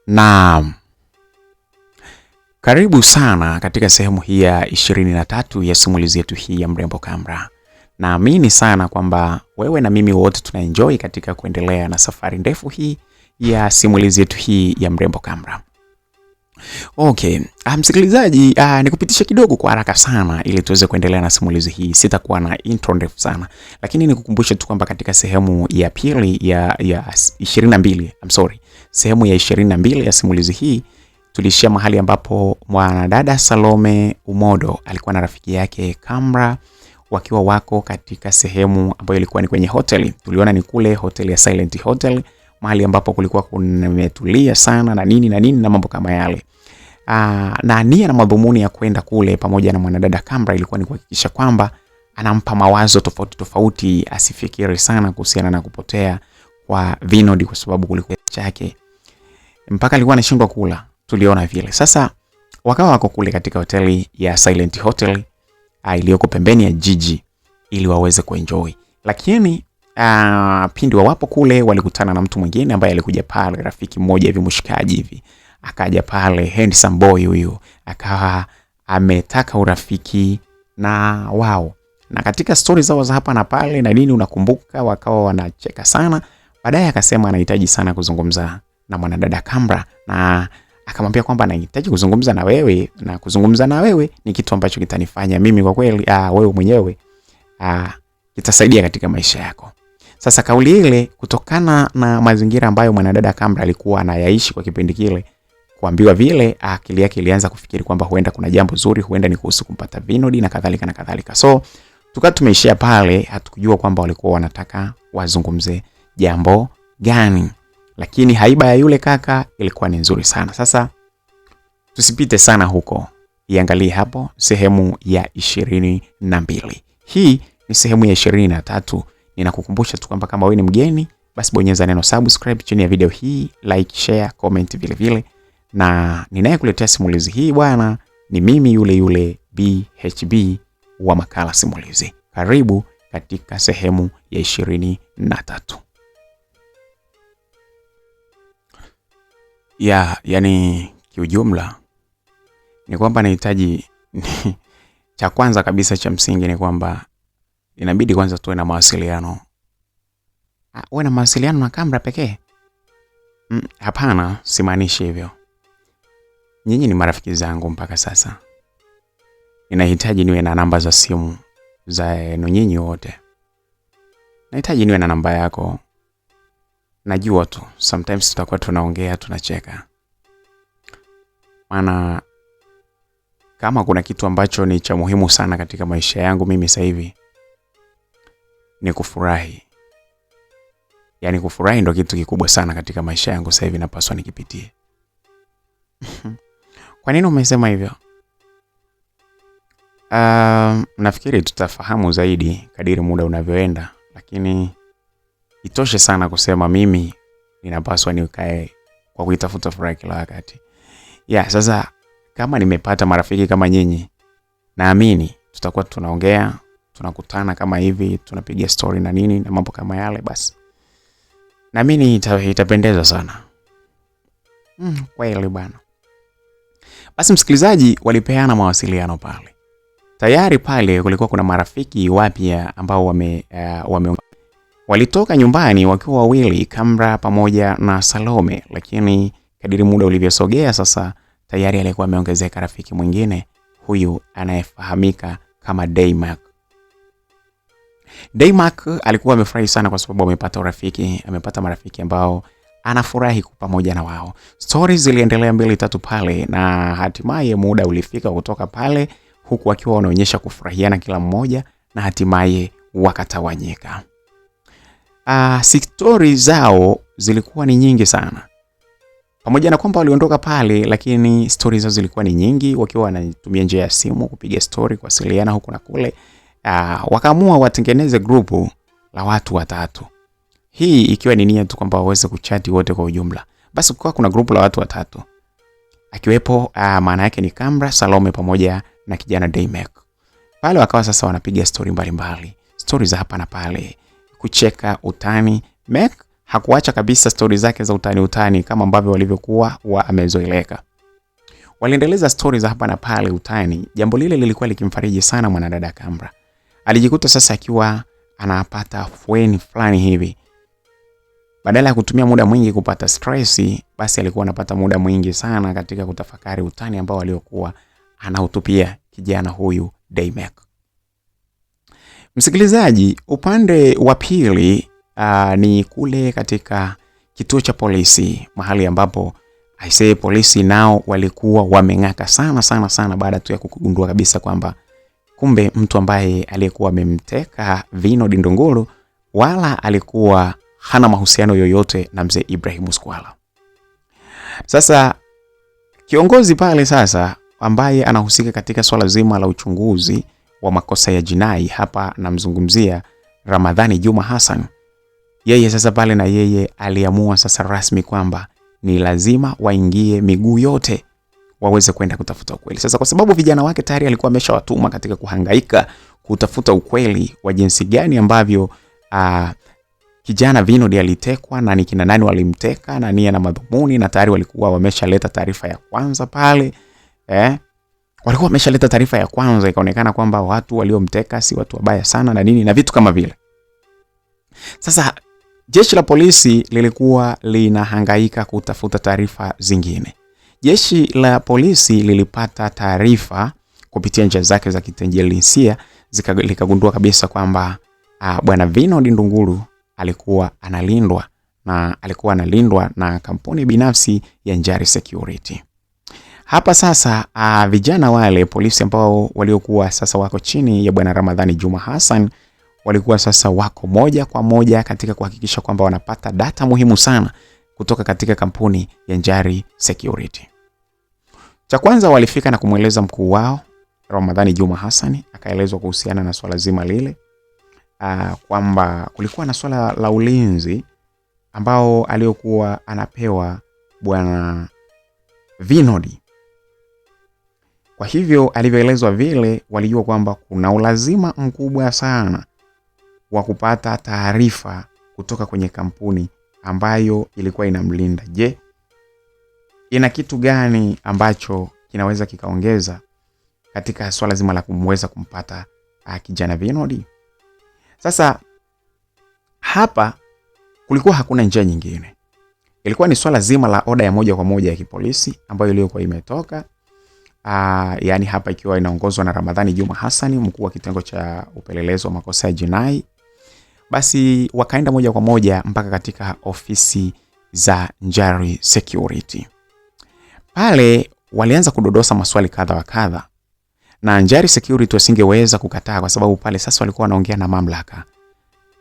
Naam. Karibu sana katika sehemu hii ya 23 ya simulizi yetu hii ya Mrembo Kamra. Naamini sana kwamba wewe na mimi wote tunaenjoy katika kuendelea na safari ndefu hii ya simulizi yetu hii ya Mrembo Kamra. Okay, msikilizaji, nikupitisha kidogo kwa haraka sana ili tuweze kuendelea na simulizi hii. Sitakuwa na intro ndefu sana, lakini nikukumbushe tu kwamba katika sehemu ya pili ya 22, sehemu ya 22 ya simulizi hii tulishia mahali ambapo mwanadada Salome Umodo alikuwa na rafiki yake Kamra wakiwa wako katika sehemu ambayo ilikuwa ni kwenye hoteli. Tuliona ni kule hoteli ya Silent Hotel, mahali ambapo kulikuwa kumetulia sana na nini na mambo kama yale. Na nia na madhumuni ya kwenda kule pamoja na mwanadada Kamra ilikuwa ni kuhakikisha kwamba anampa mawazo tofauti asifikiri sana kuhusiana na kupotea kwa Vinod, kwa sababu kulikuwa chake mpaka alikuwa anashindwa kula. Tuliona vile. Sasa wakawa wako kule katika hoteli ya Silent Hotel iliyoko pembeni ya jiji ili waweze kuenjoy. Lakini pindi wapo kule walikutana na mtu mwingine ambaye alikuja pale, rafiki mmoja hivi, mshikaji hivi. Akaja pale, handsome boy huyu, akawa ametaka urafiki na wao. Na katika story zao za hapa na pale na nini, unakumbuka wakawa wanacheka sana. Baadaye akasema anahitaji sana kuzungumza na mwanadada Kamra, na akamwambia kwamba anahitaji kuzungumza na wewe, na kuzungumza na wewe ni kitu ambacho kitanifanya mimi kwa kweli wewe mwenyewe kitasaidia katika maisha yako. Sasa kauli ile, kutokana na mazingira ambayo mwanadada Kamra alikuwa anayaishi kwa kipindi kile, kuambiwa vile, akili yake ilianza kufikiri kwamba huenda kuna jambo zuri, huenda ni kuhusu kumpata Vinod na kadhalika na kadhalika. So tukawa tumeishia pale, hatukujua kwamba walikuwa wanataka wazungumze jambo gani, lakini haiba ya yule kaka ilikuwa ni nzuri sana. Sasa tusipite sana huko, iangalie hapo sehemu ya 22. Hii ni sehemu ya 23. Ninakukumbusha tu kwamba kama wewe ni mgeni, basi bonyeza neno subscribe chini ya video hii, like, share, comment vile vile. Na ninayekuletea simulizi hii bwana ni mimi yule BHB wa Makala Simulizi. Karibu katika sehemu ya 23. Yani kiujumla ni kwamba nahitaji cha kwanza kabisa cha msingi ni kwamba inabidi kwanza tuwe na mawasiliano. Uwe na mawasiliano na Kamra pekee? Hapana, simaanishi hivyo. Nyinyi ni marafiki zangu mpaka sasa. Ninahitaji niwe na namba za simu za nyinyi wote. Nahitaji niwe na namba yako. Najua tu sometimes tutakuwa tunaongea, tunacheka. Maana kama kuna kitu ambacho ni cha muhimu sana katika maisha yangu mimi sasa hivi ni kufurahi. Yani kufurahi ndio kitu kikubwa sana katika maisha yangu sasa hivi, napaswa nikipitie. Kwa nini umesema hivyo? Nafikiri tutafahamu zaidi kadiri muda unavyoenda, lakini itoshe sana kusema mimi ninapaswa nikae kwa kuitafuta furaha kila wakati. Sasa kama nimepata marafiki kama nyinyi, naamini tutakuwa tunaongea, tunakutana kama hivi, tunapiga story na nini na mambo kama yale, basi naamini itapendeza sana. Kweli bwana. Basi msikilizaji, walipeana mawasiliano pale. Tayari pale kulikuwa kuna marafiki wapya ambao walitoka nyumbani wakiwa wawili, Kamra pamoja na Salome, lakini kadiri muda ulivyosogea sasa tayari alikuwa ameongezeka rafiki mwingine, huyu anayefahamika kama Daymark. Daymark alikuwa amefurahi sana kwa sababu amepata marafiki ambao anafurahi pamoja na wao. Stories ziliendelea 2-3 pale, na hatimaye muda ulifika kutoka pale, huku wakiwa wanaonyesha kufurahiana kila mmoja, na hatimaye wakatawanyika. Stories zao zilikuwa ni nyingi sana. Pamoja na kwamba waliondoka pale, lakini stories zao zilikuwa ni nyingi, wakiwa wanatumia njia ya simu kupiga story, kuwasiliana huku na kule. Wakaamua watengeneze grupu la watu 3. Hii ikiwa ni nia tu kwamba waweze kuchati wote kwa ujumla. Basi kwa kuna grupu la watu 3. Akiwepo maana yake ni Kamra, Salome pamoja na kijana Daymark. Pale wakawa sasa wanapiga story mbalimbali. Stories za hapa na pale, kucheka, utani. Mek hakuacha kabisa stori zake za utani kama ambavyo walivyokuwa wamezoeleka. Waliendeleza stori za hapa na pale utani. Jambo lile lilikuwa likimfariji sana mwanadada Kambra. Alijikuta sasa akiwa anapata fueni fulani hivi. Badala ya kutumia muda mwingi kupata stressi, basi alikuwa anapata muda mwingi sana katika kutafakari utani ambao aliokuwa anautupia kijana huyu Daymac. Msikilizaji, upande wa pili ni kule katika kituo cha polisi, mahali ambapo aisee polisi nao walikuwa wameng'aka sana baada tu ya kugundua kabisa kwamba kumbe mtu ambaye aliyekuwa amemteka Vinod Ndunguru wala alikuwa hana mahusiano yoyote na mzee Ibrahim Muskwala. Sasa kiongozi pale sasa ambaye anahusika katika swala zima la uchunguzi wa makosa ya jinai, hapa namzungumzia Ramadhani Juma Hassan, yeye sasa pale na yeye aliamua sasa rasmi kwamba ni lazima waingie miguu yote waweze kwenda kutafuta ukweli. Sasa kwa sababu vijana wake tayari alikuwa ameshawatuma katika kuhangaika kutafuta ukweli wa jinsi gani ambavyo kijana Vinod alitekwa na ni kina nani walimteka na nia na madhumuni, na tayari walikuwa wameshaleta taarifa ya kwanza pale. Walikuwa wameshaleta taarifa ya kwanza, ikaonekana kwamba watu waliomteka si watu wabaya sana na nini na vitu kama vile. Sasa jeshi la polisi lilikuwa linahangaika kutafuta taarifa zingine. Jeshi la polisi lilipata taarifa kupitia njia zake za kitelijensia, likagundua kabisa kwamba bwana Vinod Ndunguru alikuwa analindwa na kampuni binafsi ya Njari Security. Hapa sasa vijana wale polisi ambao waliokuwa sasa wako chini ya bwana Ramadhani Juma Hassan walikuwa sasa wako moja kwa moja katika kuhakikisha kwamba wanapata data muhimu sana kutoka katika kampuni ya Njari Security. Cha kwanza walifika na kumweleza mkuu wao Ramadhani Juma Hassan, akaelezwa kuhusiana na swala zima lile kwamba kulikuwa na swala la ulinzi ambao aliokuwa anapewa bwana Vinod. Kwa hivyo alivyoelezwa vile, walijua kwamba kuna ulazima mkubwa sana wa kupata taarifa kutoka kwenye kampuni ambayo ilikuwa inamlinda. Je, ina kitu gani ambacho kinaweza kikaongeza katika swala zima la kumweza kumpata kijana Vinod? Sasa hapa kulikuwa hakuna njia nyingine. Ilikuwa ni swala zima la oda ya moja kwa moja ya kipolisi ambayo ilikuwa imetoka. Yani hapa ikiwa inaongozwa na Ramadhani Juma Hassan, mkuu wa kitengo cha upelelezi wa makosa ya jinai. Basi wakaenda moja kwa moja mpaka katika ofisi za Njari Security. Pale walianza kudodosa maswali kadha wa kadha, na Njari Security wasingeweza kukataa kwa sababu pale sasa walikuwa wanaongea na mamlaka.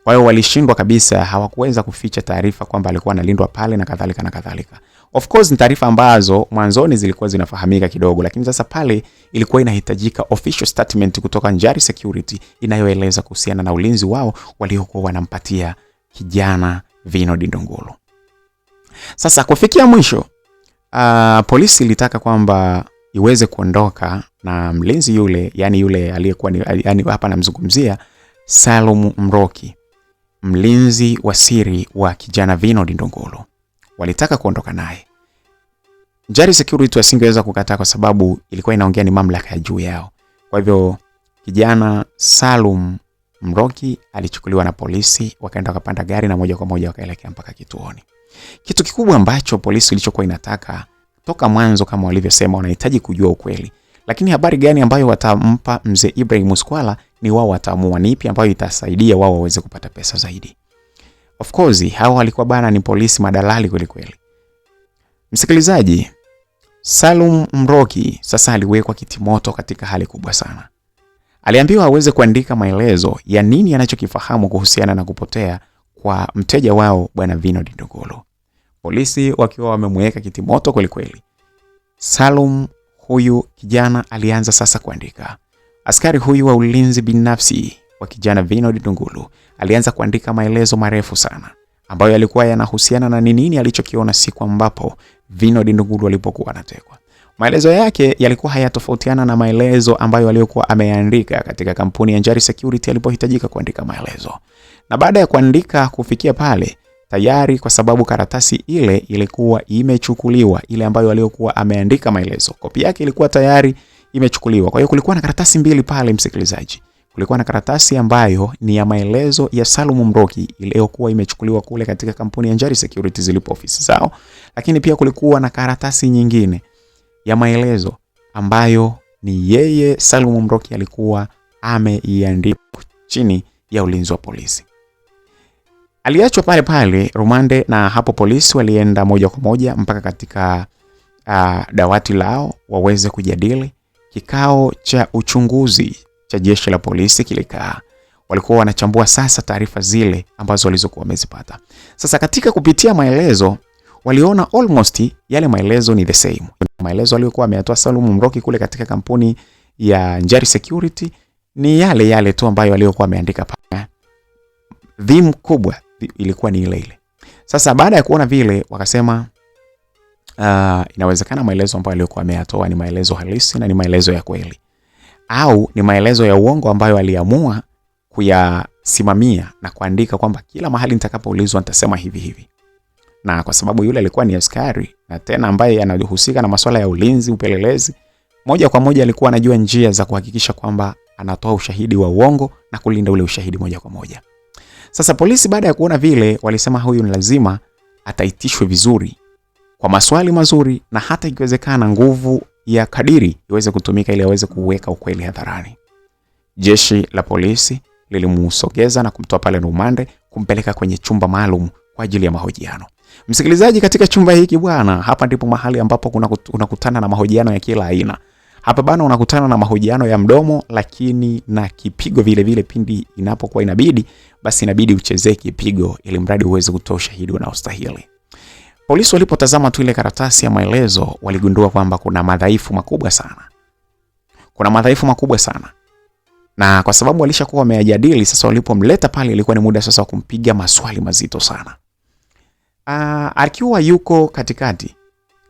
Kwa hiyo walishindwa kabisa, hawakuweza kuficha taarifa kwamba alikuwa analindwa pale na kadhalika na kadhalika. Of course ni taarifa ambazo mwanzoni zilikuwa zinafahamika kidogo, lakini sasa pale ilikuwa inahitajika official statement kutoka Njari Security inayoeleza kuhusiana na ulinzi wao waliokuwa wanampatia kijana Vinod Ndunguru. Sasa kufikia mwisho, polisi ilitaka kwamba iweze kuondoka na mlinzi yule, yani yule aliyekuwa yani hapa namzungumzia Salum Mroki, mlinzi wa siri wa kijana Vinod Ndunguru. Walitaka kuondoka naye. Njari Security wasingeweza kukataa kwa sababu ilikuwa inaongea ni mamlaka ya juu yao. Kwa hivyo kijana Salum Mroki alichukuliwa na polisi, wakaenda wakapanda gari na moja kwa moja wakaelekea mpaka kituoni. Kitu kikubwa ambacho polisi ilichokuwa inataka toka mwanzo, kama walivyosema, wanahitaji kujua ukweli. Lakini habari gani ambayo watampa mzee Ibrahim Muskwala ni wao wataamua ni ipi ambayo itasaidia wao waweze kupata pesa zaidi. Of course hao walikuwa bana ni polisi madalali kweli kweli. Msikilizaji, Salum Mroki sasa aliwekwa kitimoto katika hali kubwa sana. Aliambiwa aweze kuandika maelezo ya nini anachokifahamu kuhusiana na kupotea kwa mteja wao bwana Vinod Ndunguru. Polisi wakiwa wamemweka kitimoto kweli kweli. Salum huyu kijana alianza sasa kuandika. Askari huyu wa ulinzi binafsi wa kijana Vinod Ndunguru alianza kuandika maelezo marefu sana ambayo yalikuwa yanahusiana na nini alichokiona siku ambapo Vinod Ndunguru alipokuwa anatekwa. Maelezo yake yalikuwa hayatofautiana na maelezo ambayo aliyokuwa ameandika katika kampuni ya Njari Security alipohitajika kuandika maelezo. Na baada ya kuandika kufikia pale, tayari, kwa sababu karatasi ile ilikuwa imechukuliwa, ile ambayo aliyokuwa ameandika maelezo, kopi yake ilikuwa tayari imechukuliwa. Kwa hiyo kulikuwa na karatasi mbili pale, msikilizaji. Kulikuwa na karatasi ambayo ni ya maelezo ya Salum Mroki iliyokuwa imechukuliwa kule katika kampuni ya Njari Security zilipo ofisi zao, lakini pia kulikuwa na karatasi nyingine ya maelezo ambayo ni yeye Salum Mroki alikuwa ameiandika chini ya ulinzi wa polisi. Aliachwa pale pale rumande, na hapo polisi walienda moja kwa moja mpaka katika dawati lao waweze kujadili. Kikao cha uchunguzi cha jeshi la polisi kilikaa. Walikuwa wanachambua sasa taarifa zile ambazo walizokuwa wamezipata. Sasa katika kupitia maelezo waliona almost yale maelezo ni the same. Maelezo aliyokuwa ameyatoa Salum Mroki kule katika kampuni ya Njari Security ni yale yale tu ambayo aliyokuwa ameandika pale. Dhimu kubwa ilikuwa ni ile ile. Sasa baada ya kuona vile wakasema inawezekana maelezo ambayo aliyokuwa ameyatoa ni maelezo halisi na ni maelezo ya kweli, au ni maelezo ya uongo ambayo aliamua kuyasimamia na kuandika kwamba kila mahali nitakapoulizwa nitasema hivi hivi. Na kwa sababu yule alikuwa ni askari na tena ambaye anahusika na masuala ya ulinzi, upelelezi, moja kwa moja alikuwa anajua njia za kuhakikisha kwamba anatoa ushahidi wa uongo na kulinda ule ushahidi moja kwa moja. Sasa polisi baada ya kuona vile walisema huyu ni lazima ataitishwe vizuri kwa maswali mazuri, na hata ikiwezekana nguvu ya kadiri iweze kutumika ili aweze kuweka ukweli hadharani. Jeshi la polisi lilimsogeza na kumtoa pale rumande kumpeleka kwenye chumba maalum kwa ajili ya mahojiano. Msikilizaji, katika chumba hiki bwana, hapa ndipo mahali ambapo unakutana na mahojiano ya kila aina. Hapa bana unakutana na mahojiano ya mdomo, lakini na kipigo vile vile pindi inapokuwa inabidi, basi inabidi uchezee kipigo ili mradi uweze kutoa ushahidi unaostahili. Polisi walipotazama tu ile karatasi ya maelezo waligundua kwamba kuna madhaifu makubwa sana. Na kwa sababu walishakuwa wameyajadili, sasa walipomleta pale ilikuwa ni muda sasa wa kumpiga maswali mazito sana. Akiwa yuko katikati,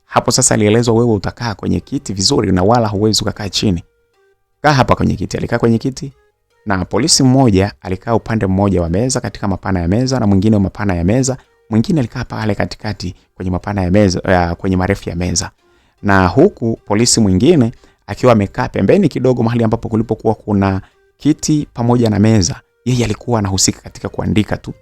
hapo sasa alielezwa, wewe utakaa kwenye kiti vizuri na wala huwezi kukaa chini. Kaa hapa kwenye kiti. Alikaa kwenye kiti, na polisi mmoja alikaa upande mmoja wa meza katika mapana ya meza, na mwingine mapana ya meza, mwingine alikaa pale katikati kwenye mapana ya meza, kwenye marefu ya meza. Na huku polisi mwingine akiwa amekaa pembeni kidogo mahali ambapo kulipokuwa kuna kiti pamoja na meza. Yeye alikuwa anahusika katika kuandika tu.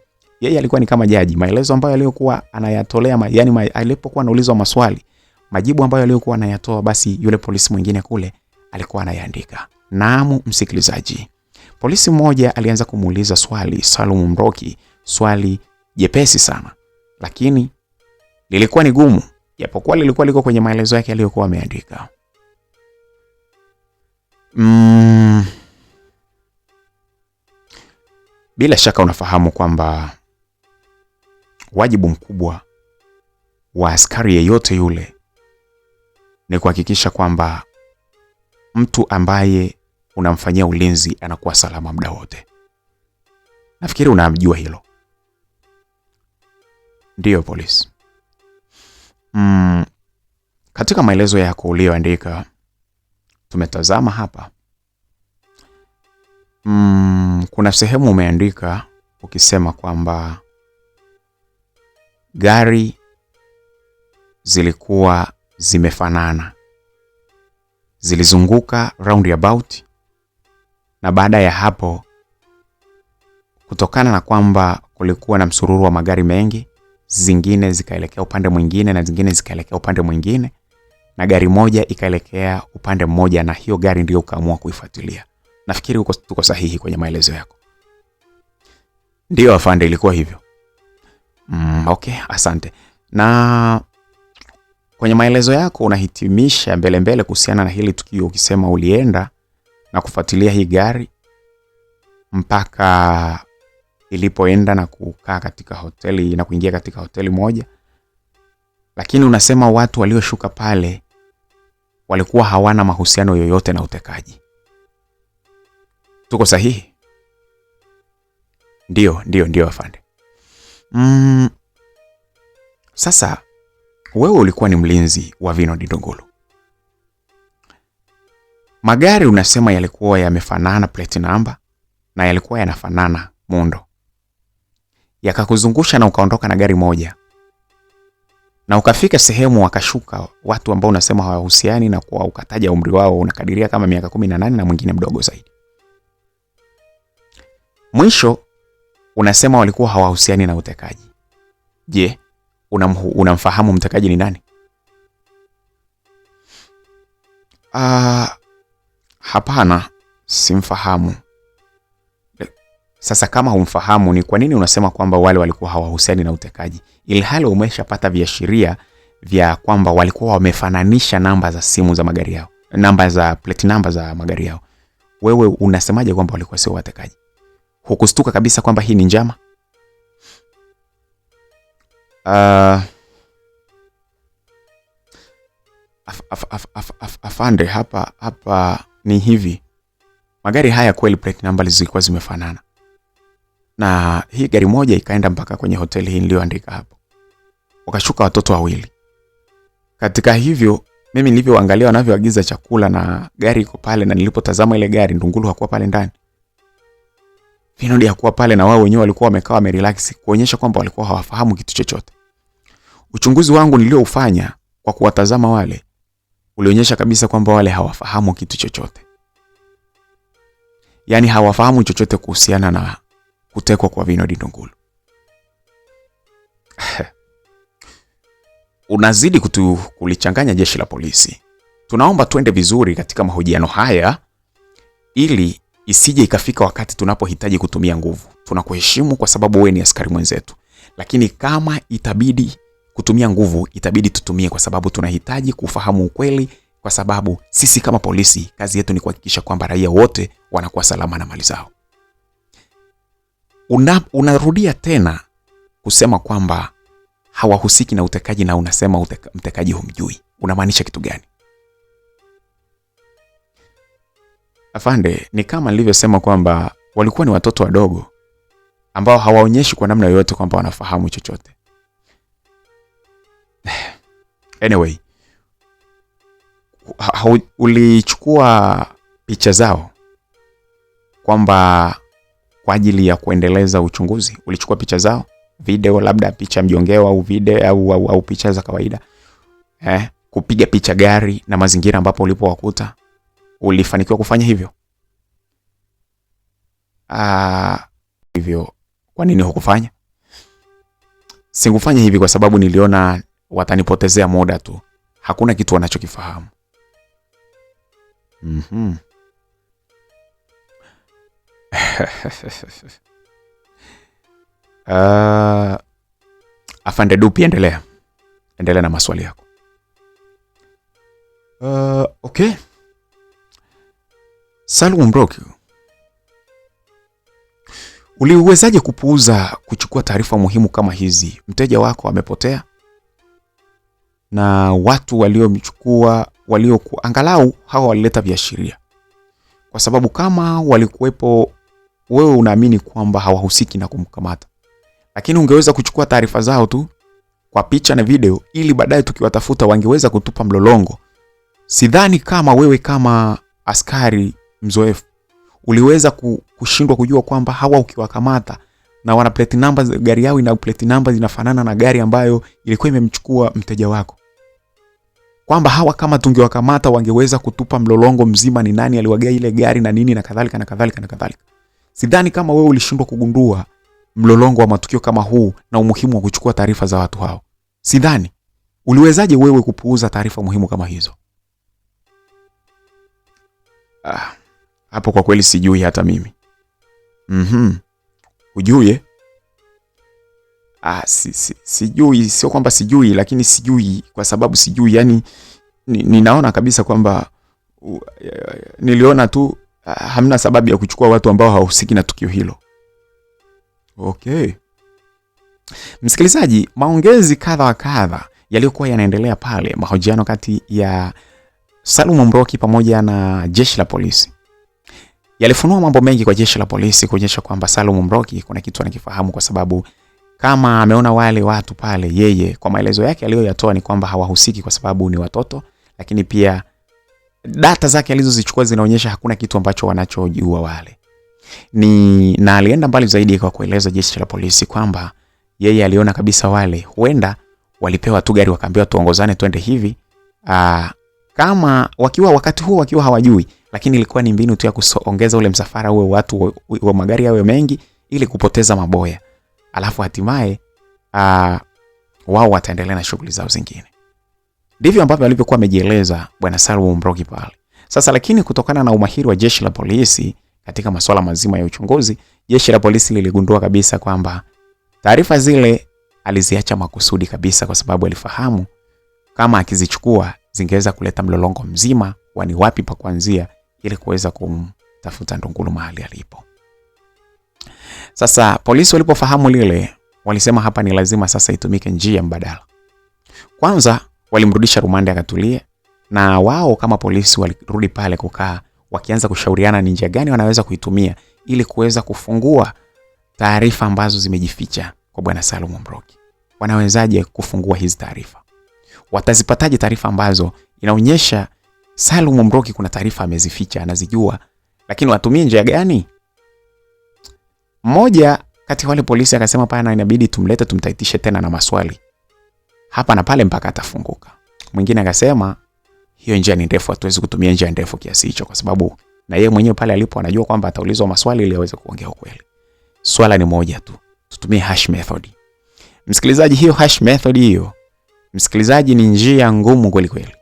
Yeye alikuwa ni kama jaji. Maelezo ambayo aliyokuwa anayatolea, yani alipokuwa anaulizwa maswali, majibu ambayo aliyokuwa anayatoa, basi yule polisi mwingine kule alikuwa anayaandika. Naam msikilizaji, polisi mmoja alianza kumuuliza swali Salum Mroki, swali jepesi sana, lakini lilikuwa ni gumu, japokuwa lilikuwa liko kwenye maelezo yake aliyokuwa ameandika. Bila shaka unafahamu kwamba wajibu mkubwa wa askari yeyote yule ni kuhakikisha kwamba mtu ambaye unamfanyia ulinzi anakuwa salama muda wote. Nafikiri unamjua hilo. Ndiyo polisi. Katika maelezo yako uliyoandika tumetazama hapa. Kuna sehemu umeandika ukisema kwamba gari zilikuwa zimefanana, zilizunguka roundabout, na baada ya hapo, kutokana na kwamba kulikuwa na msururu wa magari mengi, zingine zikaelekea upande mwingine na zingine zikaelekea upande mwingine, na gari moja ikaelekea upande mmoja, na hiyo gari ndio ukaamua kuifuatilia. Nafikiri tuko sahihi kwenye maelezo yako. Ndio afande, ilikuwa hivyo. Okay, asante. Na kwenye maelezo yako unahitimisha mbele kuhusiana na hili tukio ukisema ulienda na kufuatilia hii gari mpaka ilipoenda na kukaa katika hoteli na kuingia katika hoteli moja, lakini unasema watu walioshuka pale walikuwa hawana mahusiano yoyote na utekaji. Tuko sahihi? Ndio afande. Sasa wewe ulikuwa ni mlinzi wa Vinod Ndunguru. Magari unasema yalikuwa yamefanana plate number na yalikuwa yanafanana muundo. yakakuzungusha na ukaondoka na gari moja, na ukafika sehemu wakashuka watu ambao unasema hawahusiani, na kwa ukataja umri wao unakadiria kama miaka 18 na mwingine mdogo zaidi. Mwisho unasema walikuwa hawahusiani na utekaji. Je, unamfahamu mtekaji ni nani? Hapana, simfahamu. Sasa kama humfahamu, ni kwa nini unasema kwamba wale walikuwa hawahusiani na utekaji, ilhali umeshapata viashiria vya kwamba walikuwa wamefananisha namba za simu za magari yao, namba za plate number za magari yao? Wewe unasemaje kwamba walikuwa sio watekaji? Hukustuka kabisa kwamba hii ni njama? Afande, hapa ni hivi. Magari haya kweli plate number zilikuwa zimefanana, na hii gari moja ikaenda mpaka kwenye hoteli hii niliyoandika hapo. Wakashuka watoto wawili. Katika hivyo mimi nilivyoangalia wanavyoagiza chakula na gari iko pale, na nilipotazama ile gari, Ndungulu hakuwa pale ndani, Vinod hakuwa pale, na wao wenyewe walikuwa wamekaa wamerelax, kuonyesha kwamba walikuwa hawafahamu kitu chochote. Uchunguzi wangu nilioufanya kwa kuwatazama wale ulionyesha kabisa kwamba wale hawafahamu kitu chochote. Yaani hawafahamu chochote kuhusiana na kutekwa kwa Vinod Ndungulu. Unazidi kulichanganya jeshi la polisi. Tunaomba tuende vizuri katika mahojiano haya ili isije ikafika wakati tunapohitaji kutumia nguvu. Tunakuheshimu kwa sababu wewe ni askari mwenzetu, lakini kama itabidi kutumia nguvu, itabidi tutumie, kwa sababu tunahitaji kufahamu ukweli, kwa sababu sisi kama polisi kazi yetu ni kuhakikisha kwamba raia wote wanakuwa salama na mali zao. Unarudia tena kusema kwamba hawahusiki na utekaji, na unasema mtekaji humjui. Unamaanisha kitu gani? Afande, ni kama nilivyosema kwamba walikuwa ni watoto wadogo ambao hawaonyeshi kwa namna yoyote kwamba wanafahamu chochote. Anyway, ulichukua picha zao kwamba kwa ajili ya kuendeleza uchunguzi? Ulichukua picha zao, video, labda picha mjongeo au video au picha za kawaida, kupiga picha gari na mazingira ambapo ulipowakuta? Ulifanikiwa kufanya hivyo? Hivyo kwa nini hukufanya? Sikufanya hivi kwa sababu niliona watanipotezea muda tu. Hakuna kitu wanachokifahamu. Afande Dupi, endelea na maswali yako. Okay. Salum Mroki, uliwezaje kupuuza kuchukua taarifa muhimu kama hizi? Mteja wako amepotea na watu waliomchukua angalau hawa walileta viashiria, kwa sababu kama walikuwepo, wewe unaamini kwamba hawahusiki na kumkamata, lakini ungeweza kuchukua taarifa zao tu kwa picha na video, ili baadaye tukiwatafuta wangeweza kutupa mlolongo. Sidhani kama wewe kama askari mzoefu uliweza kushindwa kujua kwamba hawa ukiwakamata na wana plate numbers, gari yao ina plate numbers zinafanana na gari ambayo ilikuwa imemchukua mteja wako, kwamba hawa kama tungewakamata wangeweza kutupa mlolongo mzima, ni nani aliwagia ile gari na nini na kadhalika na kadhalika na kadhalika. Sidhani kama wewe ulishindwa kugundua mlolongo wa matukio kama huu na umuhimu wa kuchukua taarifa za watu hao. Sidhani. Uliwezaje wewe kupuuza taarifa muhimu kama hizo? Hapo kwa kweli sijui hata mimi. Ujue? Sijui, sio kwamba sijui, lakini sijui kwa sababu sijui. Yani ninaona kabisa kwamba niliona tu hamna sababu ya kuchukua watu ambao hawahusiki na tukio hilo. Okay. Msikilizaji, maongezi kadha wa kadha yaliyokuwa yanaendelea pale, mahojiano kati ya Salum Mroki pamoja na jeshi la polisi, yalifunua mambo mengi kwa jeshi la polisi, kuonyesha kwamba Salum Mroki kuna kitu anakifahamu, kwa sababu kama ameona wale watu pale, yeye kwa maelezo yake aliyoyatoa ni kwamba hawahusiki kwa sababu ni watoto, lakini pia data zake alizozichukua zinaonyesha hakuna kitu ambacho wanachojua wale. Na alienda mbali zaidi kwa kueleza jeshi la polisi kwamba yeye aliona kabisa wale huenda walipewa tu gari wakaambiwa tuongozane twende hivi, kama wakati huo wakiwa hawajui, lakini ilikuwa ni mbinu tu ya kuongeza ule msafara uwe watu wa magari yawe mengi ili kupoteza maboya, alafu hatimaye wao wataendelea na shughuli zao zingine. Ndivyo ambavyo alivyokuwa amejieleza bwana Salum Mroki pale. Sasa lakini kutokana na umahiri wa jeshi la polisi katika masuala mazima ya uchunguzi, jeshi la polisi liligundua kabisa kwamba taarifa zile aliziacha makusudi kabisa, kwa sababu alifahamu kama akizichukua zingeweza kuleta mlolongo mzima wa ni wapi pa kuanzia ili kuweza kumtafuta Ndunguru mahali alipo. Sasa polisi walipofahamu lile, walisema hapa ni lazima sasa itumike njia mbadala. Kwanza walimrudisha rumande akatulie, na wao kama polisi walirudi pale kukaa wakianza kushauriana ni njia gani wanaweza kuitumia ili kuweza kufungua taarifa ambazo zimejificha kwa bwana Salum Mroki. Wanawezaje kufungua hizi taarifa? Watazipataje taarifa ambazo inaonyesha Salum Mroki kuna taarifa amezificha, anazijua, lakini watumie njia gani? Mmoja kati wale polisi akasema pana inabidi tumlete tumtaitishe tena na maswali hapa na pale mpaka atafunguka. Mwingine akasema hiyo njia ni ndefu, hatuwezi kutumia njia ndefu kiasi hicho, kwa sababu na yeye mwenyewe pale alipo anajua kwamba ataulizwa maswali ili aweze kuongea ukweli. Swala ni moja tu, tutumie hash method. Msikilizaji, hiyo hash method hiyo, msikilizaji, ni njia ngumu kweli kweli.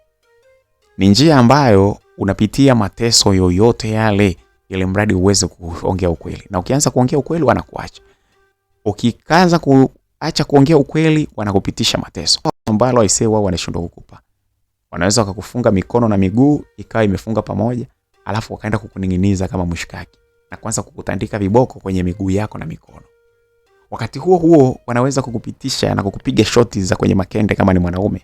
Ni njia ambayo unapitia mateso yoyote yale ili mradi uweze kuongea ukweli. Na ukianza kuongea ukweli wanakuacha. Ukikaza kuacha kuongea ukweli wanakupitisha mateso ambalo aisee wao wanashindwa kukupa. Wanaweza wakakufunga mikono na miguu ikawa imefunga pamoja, alafu wakaenda kukuning'iniza kama mshikaki na kuanza kukutandika viboko kwenye miguu yako na mikono. Wakati huo huo wanaweza kukupitisha na kukupiga shoti za kwenye makende kama ni mwanaume.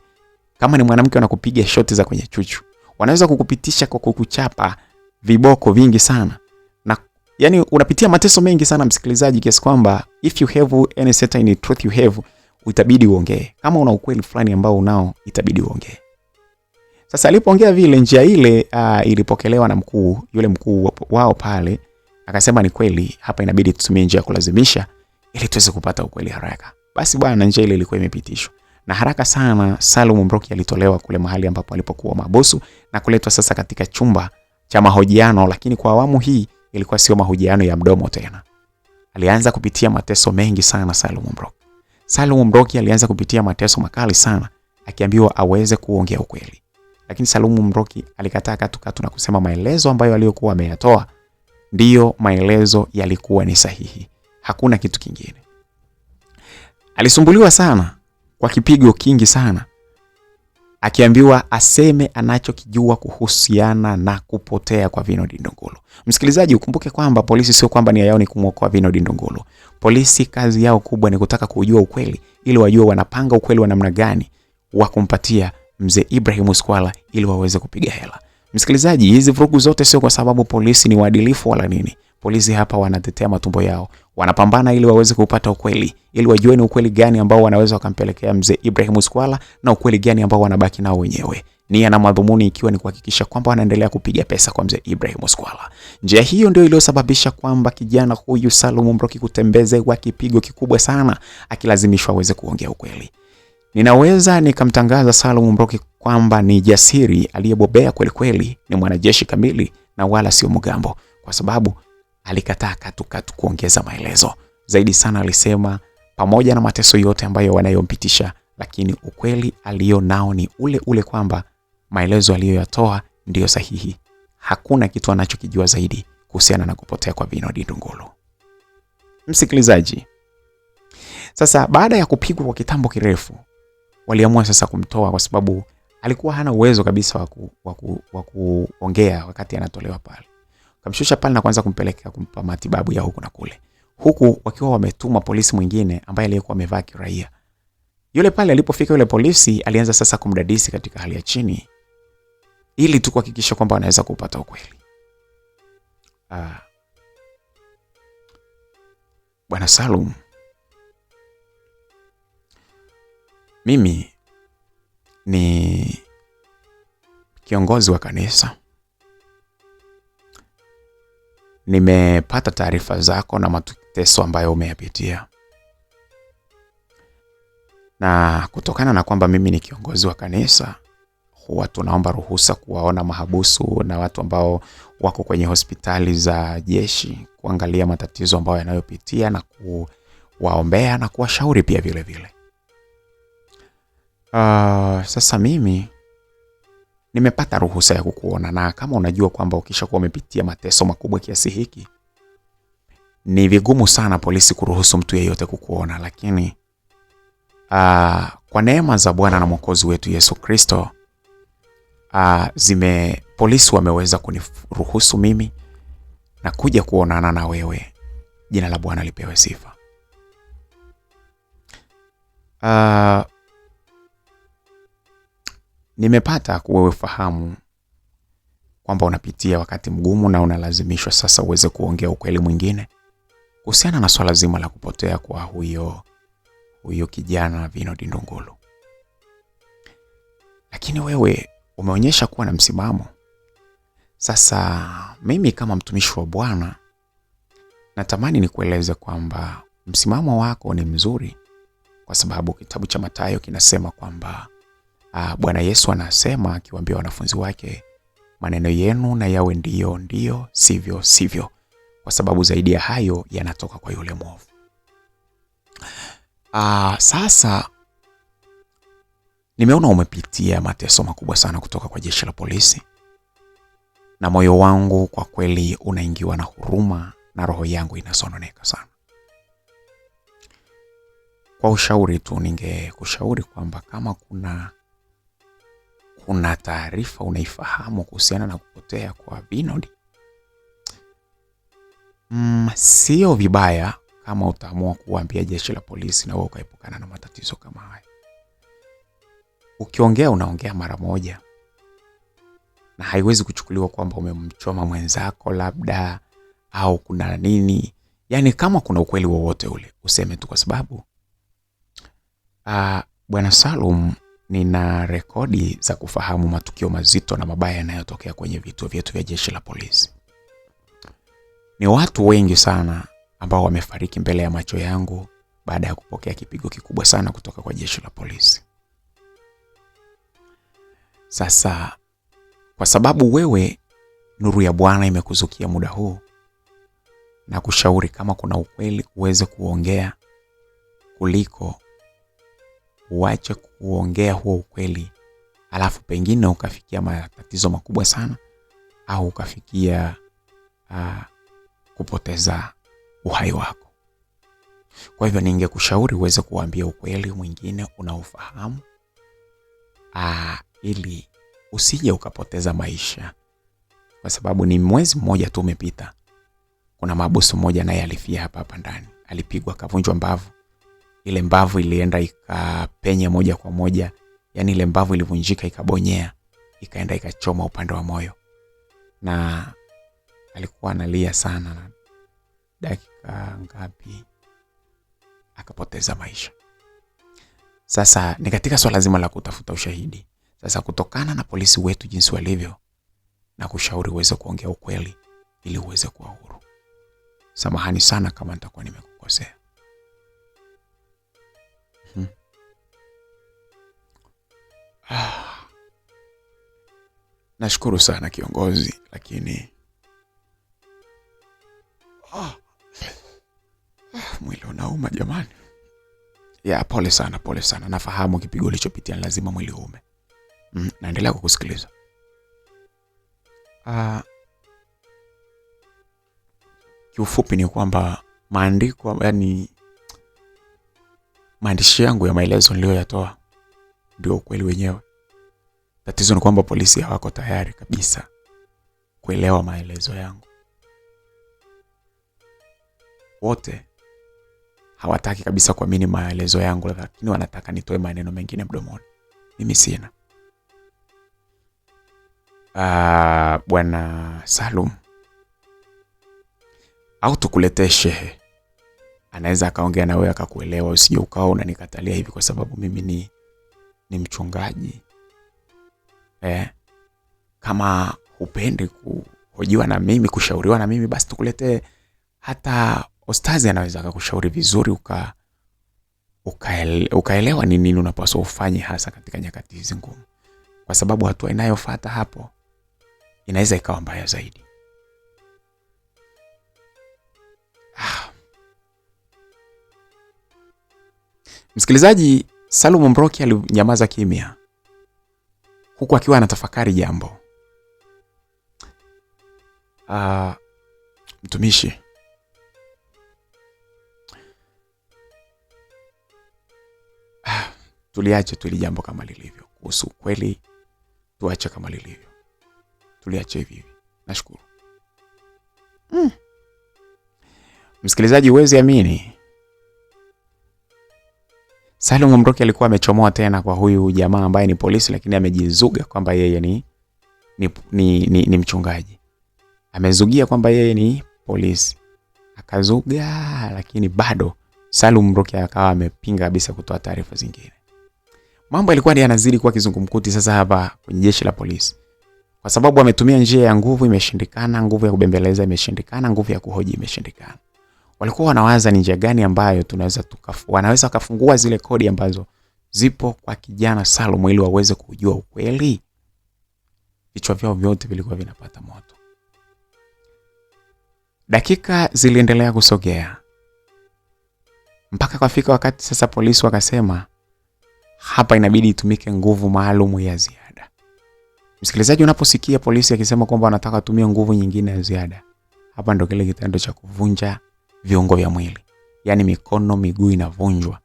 Kama ni mwanamke wanakupiga shoti za kwenye chuchu. Wanaweza kukupitisha kwa kukuchapa viboko vingi sana. Na yani unapitia mateso mengi sana msikilizaji, kiasi kwamba if you have any certain truth you have, itabidi uongee. Kama una ukweli fulani ambao unao, itabidi uongee. Sasa alipoongea vile, njia ile ilipokelewa na yule mkuu wao pale, akasema ni kweli hapa inabidi tutumie njia ya kulazimisha ili tuweze kupata ukweli haraka. Basi bwana, njia ile ilikuwa imepitishwa. Na haraka sana Salum Mroki alitolewa kule mahali ambapo alipokuwa mabosu na kuletwa sasa katika chumba cha mahojiano, lakini kwa awamu hii ilikuwa sio mahojiano ya mdomo tena. Alianza kupitia mateso mengi sana Salum Mroki. Salum Mroki alianza kupitia mateso makali sana akiambiwa aweze kuongea ukweli. Lakini Salum Mroki alikataa katukatu na kusema maelezo ambayo aliyokuwa ameyatoa ndiyo maelezo yalikuwa ni sahihi. Hakuna kitu kingine. Alisumbuliwa sana kwa kipigo kingi sana, akiambiwa aseme anachokijua kuhusiana na kupotea kwa Vinod Ndunguru. Msikilizaji, ukumbuke kwamba polisi sio kwamba nia yao ni kumwokoa Vinod Ndunguru. Polisi kazi yao kubwa ni kutaka kujua ukweli ili wajue wanapanga ukweli wa namna gani wa kumpatia mzee Ibrahim Skwala ili waweze kupiga hela. Msikilizaji, hizi vurugu zote sio kwa sababu polisi ni waadilifu wala nini. Polisi hapa wanatetea matumbo yao. Wanapambana ili waweze kupata ukweli, ili wajue ni ukweli gani ambao wanaweza wakampelekea mzee Ibrahim Skwala na ukweli gani ambao wanabaki nao wenyewe. Nia na madhumuni ikiwa ni kuhakikisha kwamba wanaendelea kupiga pesa kwa mzee Ibrahim Skwala. Njia hiyo ndio iliyosababisha kwamba kijana huyu Salum Mroki kutembezewa kipigo kikubwa sana, akilazimishwa aweze kuongea ukweli. Ninaweza nikamtangaza Salum Mroki kwamba ni jasiri aliyebobea kweli kweli, ni mwanajeshi kamili na wala sio mgambo, kwa sababu alikataa katukatu kuongeza maelezo. Zaidi sana alisema pamoja na mateso yote ambayo wanayompitisha, lakini ukweli alio nao ni ule ule kwamba maelezo aliyoyatoa ndiyo sahihi. Hakuna kitu anachokijua zaidi kuhusiana na kupotea kwa Vinod Ndunguru. Msikilizaji, sasa baada ya kupigwa kwa kitambo kirefu, waliamua sasa kumtoa kwa sababu alikuwa hana uwezo kabisa wa kuongea wakati anatolewa pale. Kamshusha pale na kuanza kumpeleka kumpa matibabu ya huku na kule. Huku wakiwa wametuma polisi mwingine ambaye aliyekuwa amevaa kiraia. Yule pale alipofika yule polisi alianza sasa kumdadisi katika hali ya chini ili tu kuhakikisha kwamba anaweza kupata ukweli. Bwana Salum, mimi ni kiongozi wa kanisa. Nimepata taarifa zako na mateso ambayo umeyapitia. Na kutokana na kwamba mimi ni kiongozi wa kanisa, huwa tunaomba ruhusa kuwaona mahabusu na watu ambao wako kwenye hospitali za jeshi, kuangalia matatizo ambayo yanayopitia na kuwaombea na kuwashauri pia vile vile. Sasa mimi nimepata ruhusa ya kukuona, na kama unajua kwamba ukishakuwa umepitia mateso makubwa kiasi hiki, ni vigumu sana polisi kuruhusu mtu yeyote kukuona, lakini kwa neema za Bwana na Mwokozi wetu Yesu Kristo, polisi wameweza kuniruhusu mimi na kuja kuonana na wewe. Jina la Bwana lipewe sifa. Nimepata kufahamu kwamba unapitia wakati mgumu na unalazimishwa sasa uweze kuongea ukweli mwingine kuhusiana na swala zima la kupotea kwa huyo kijana Vinod Ndungulu. Lakini wewe umeonyesha kuwa na msimamo. Sasa mimi kama mtumishi wa Bwana natamani nikueleze kwamba msimamo wako ni mzuri, kwa sababu kitabu cha Mathayo kinasema kwamba Bwana Yesu anasema akiwaambia wanafunzi wake, maneno yenu na yawe ndiyo ndiyo, sivyo sivyo, kwa sababu zaidi ya hayo yanatoka kwa yule mwovu. Sasa nimeona umepitia mateso makubwa sana kutoka kwa jeshi la polisi, na moyo wangu kwa kweli unaingiwa na huruma na roho yangu inasononeka sana. Kwa ushauri tu ningekushauri kwamba kama kuna taarifa unaifahamu kuhusiana na kupotea kwa Vinod, sio vibaya kama utaamua kuambia jeshi la polisi na wewe ukaepukana na matatizo kama haya. Ukiongea unaongea mara moja, na haiwezi kuchukuliwa kwamba umemchoma mwenzako labda au kuna nini. Yaani kama kuna ukweli wowote ule useme tu, kwa sababu Bwana Salum, nina rekodi za kufahamu matukio mazito na mabaya yanayotokea kwenye vituo vyetu vya jeshi la polisi. Ni watu wengi sana ambao wamefariki mbele ya macho yangu baada ya kupokea kipigo kikubwa sana kutoka kwa jeshi la polisi. Sasa kwa sababu wewe nuru ya Bwana imekuzukia muda huu, na kushauri kama kuna ukweli uweze kuongea, kuliko uache kuongea huo ukweli alafu pengine ukafikia matatizo makubwa sana, au ukafikia kupoteza uhai wako. Kwa hivyo ningekushauri uweze kuambia ukweli mwingine unaofahamu, ili usije ukapoteza maisha, kwa sababu ni mwezi mmoja tu umepita. Kuna mahabusu mmoja naye alifia hapa ndani, alipigwa akavunjwa mbavu. Ile mbavu ilienda ikapenya moja kwa moja, yani ile mbavu ilivunjika ikabonyea, ikaenda ikachoma upande wa moyo, na alikuwa analia sana, na dakika ngapi akapoteza maisha. Sasa ni katika swala zima la kutafuta ushahidi. Sasa kutokana na polisi wetu jinsi walivyo, na kushauri uweze kuongea ukweli ili uweze kuwa huru. Samahani sana kama nitakuwa nimekukosea. Nashukuru sana kiongozi, lakini mwili unauma jamani. Pole sana, pole sana. Nafahamu kipigo ulichopitia lazima mwili uume. Naendelea kukusikiliza. Kiufupi ni kwamba maandiko, yani maandishi yangu ya maelezo niliyoyatoa ndio ukweli wenyewe. Tatizo ni kwamba polisi hawako tayari kabisa kuelewa maelezo yangu. Wote hawataki kabisa kuamini maelezo yangu, lakini wanataka nitoe maneno mengine mdomoni. Mimi sina. Bwana Salum, au tukuletee shehe, anaweza akaongea na wewe akakuelewa, usije ukao unanikatalia hivi kwa sababu mimi ni mchungaji. Kama upendi kuhojiwa na mimi, kushauriwa na mimi, basi tukuletee hata ustazi, anaweza akakushauri vizuri ukaelewa ni nini unapaswa ufanye hasa katika nyakati hizi ngumu, kwa sababu hatua inayofuata hapo inaweza ikawa mbaya zaidi. Msikilizaji, Salum Mbroki alinyamaza kimya huku akiwa anatafakari jambo. Mtumishi, tuliache tu ile jambo kama lilivyo. Kuhusu kweli tuache kama lilivyo. Tuliache hivi. Nashukuru. Msikilizaji, huwezi amini, Salum Mbroki alikuwa amechomoa tena kwa huyu jamaa ambaye ni polisi, lakini amejizuga kwamba yeye ni mchungaji. Amezugia kwamba yeye ni polisi. Akazuga, lakini bado Salum Mbroki akawa amepinga kabisa kutoa taarifa zingine. Mambo yalikuwa yanazidi kuwa kizungumkuti sasa hapa kwenye jeshi la polisi. Kwa sababu ametumia njia ya nguvu, imeshindikana, nguvu ya kubembeleza imeshindikana, nguvu ya kuhoji imeshindikana. Walikuwa wanawaza ni njia gani ambayo wanaweza kufungua zile kodi ambazo zipo kwa kijana Salum ili waweze kujua ukweli. Vichwa vyao vyote vilikuwa vinapata moto. Dakika ziliendelea kusogea mpaka kufika wakati sasa polisi wakasema hapa inabidi itumike nguvu maalum ya ziada. Msikilizaji, unaposikia polisi akisema kwamba wanataka kutumia nguvu nyingine ya ziada, hapa ndo kile kitendo cha kuvunja viungo vya mwili. Yaani mikono, miguu inavunjwa.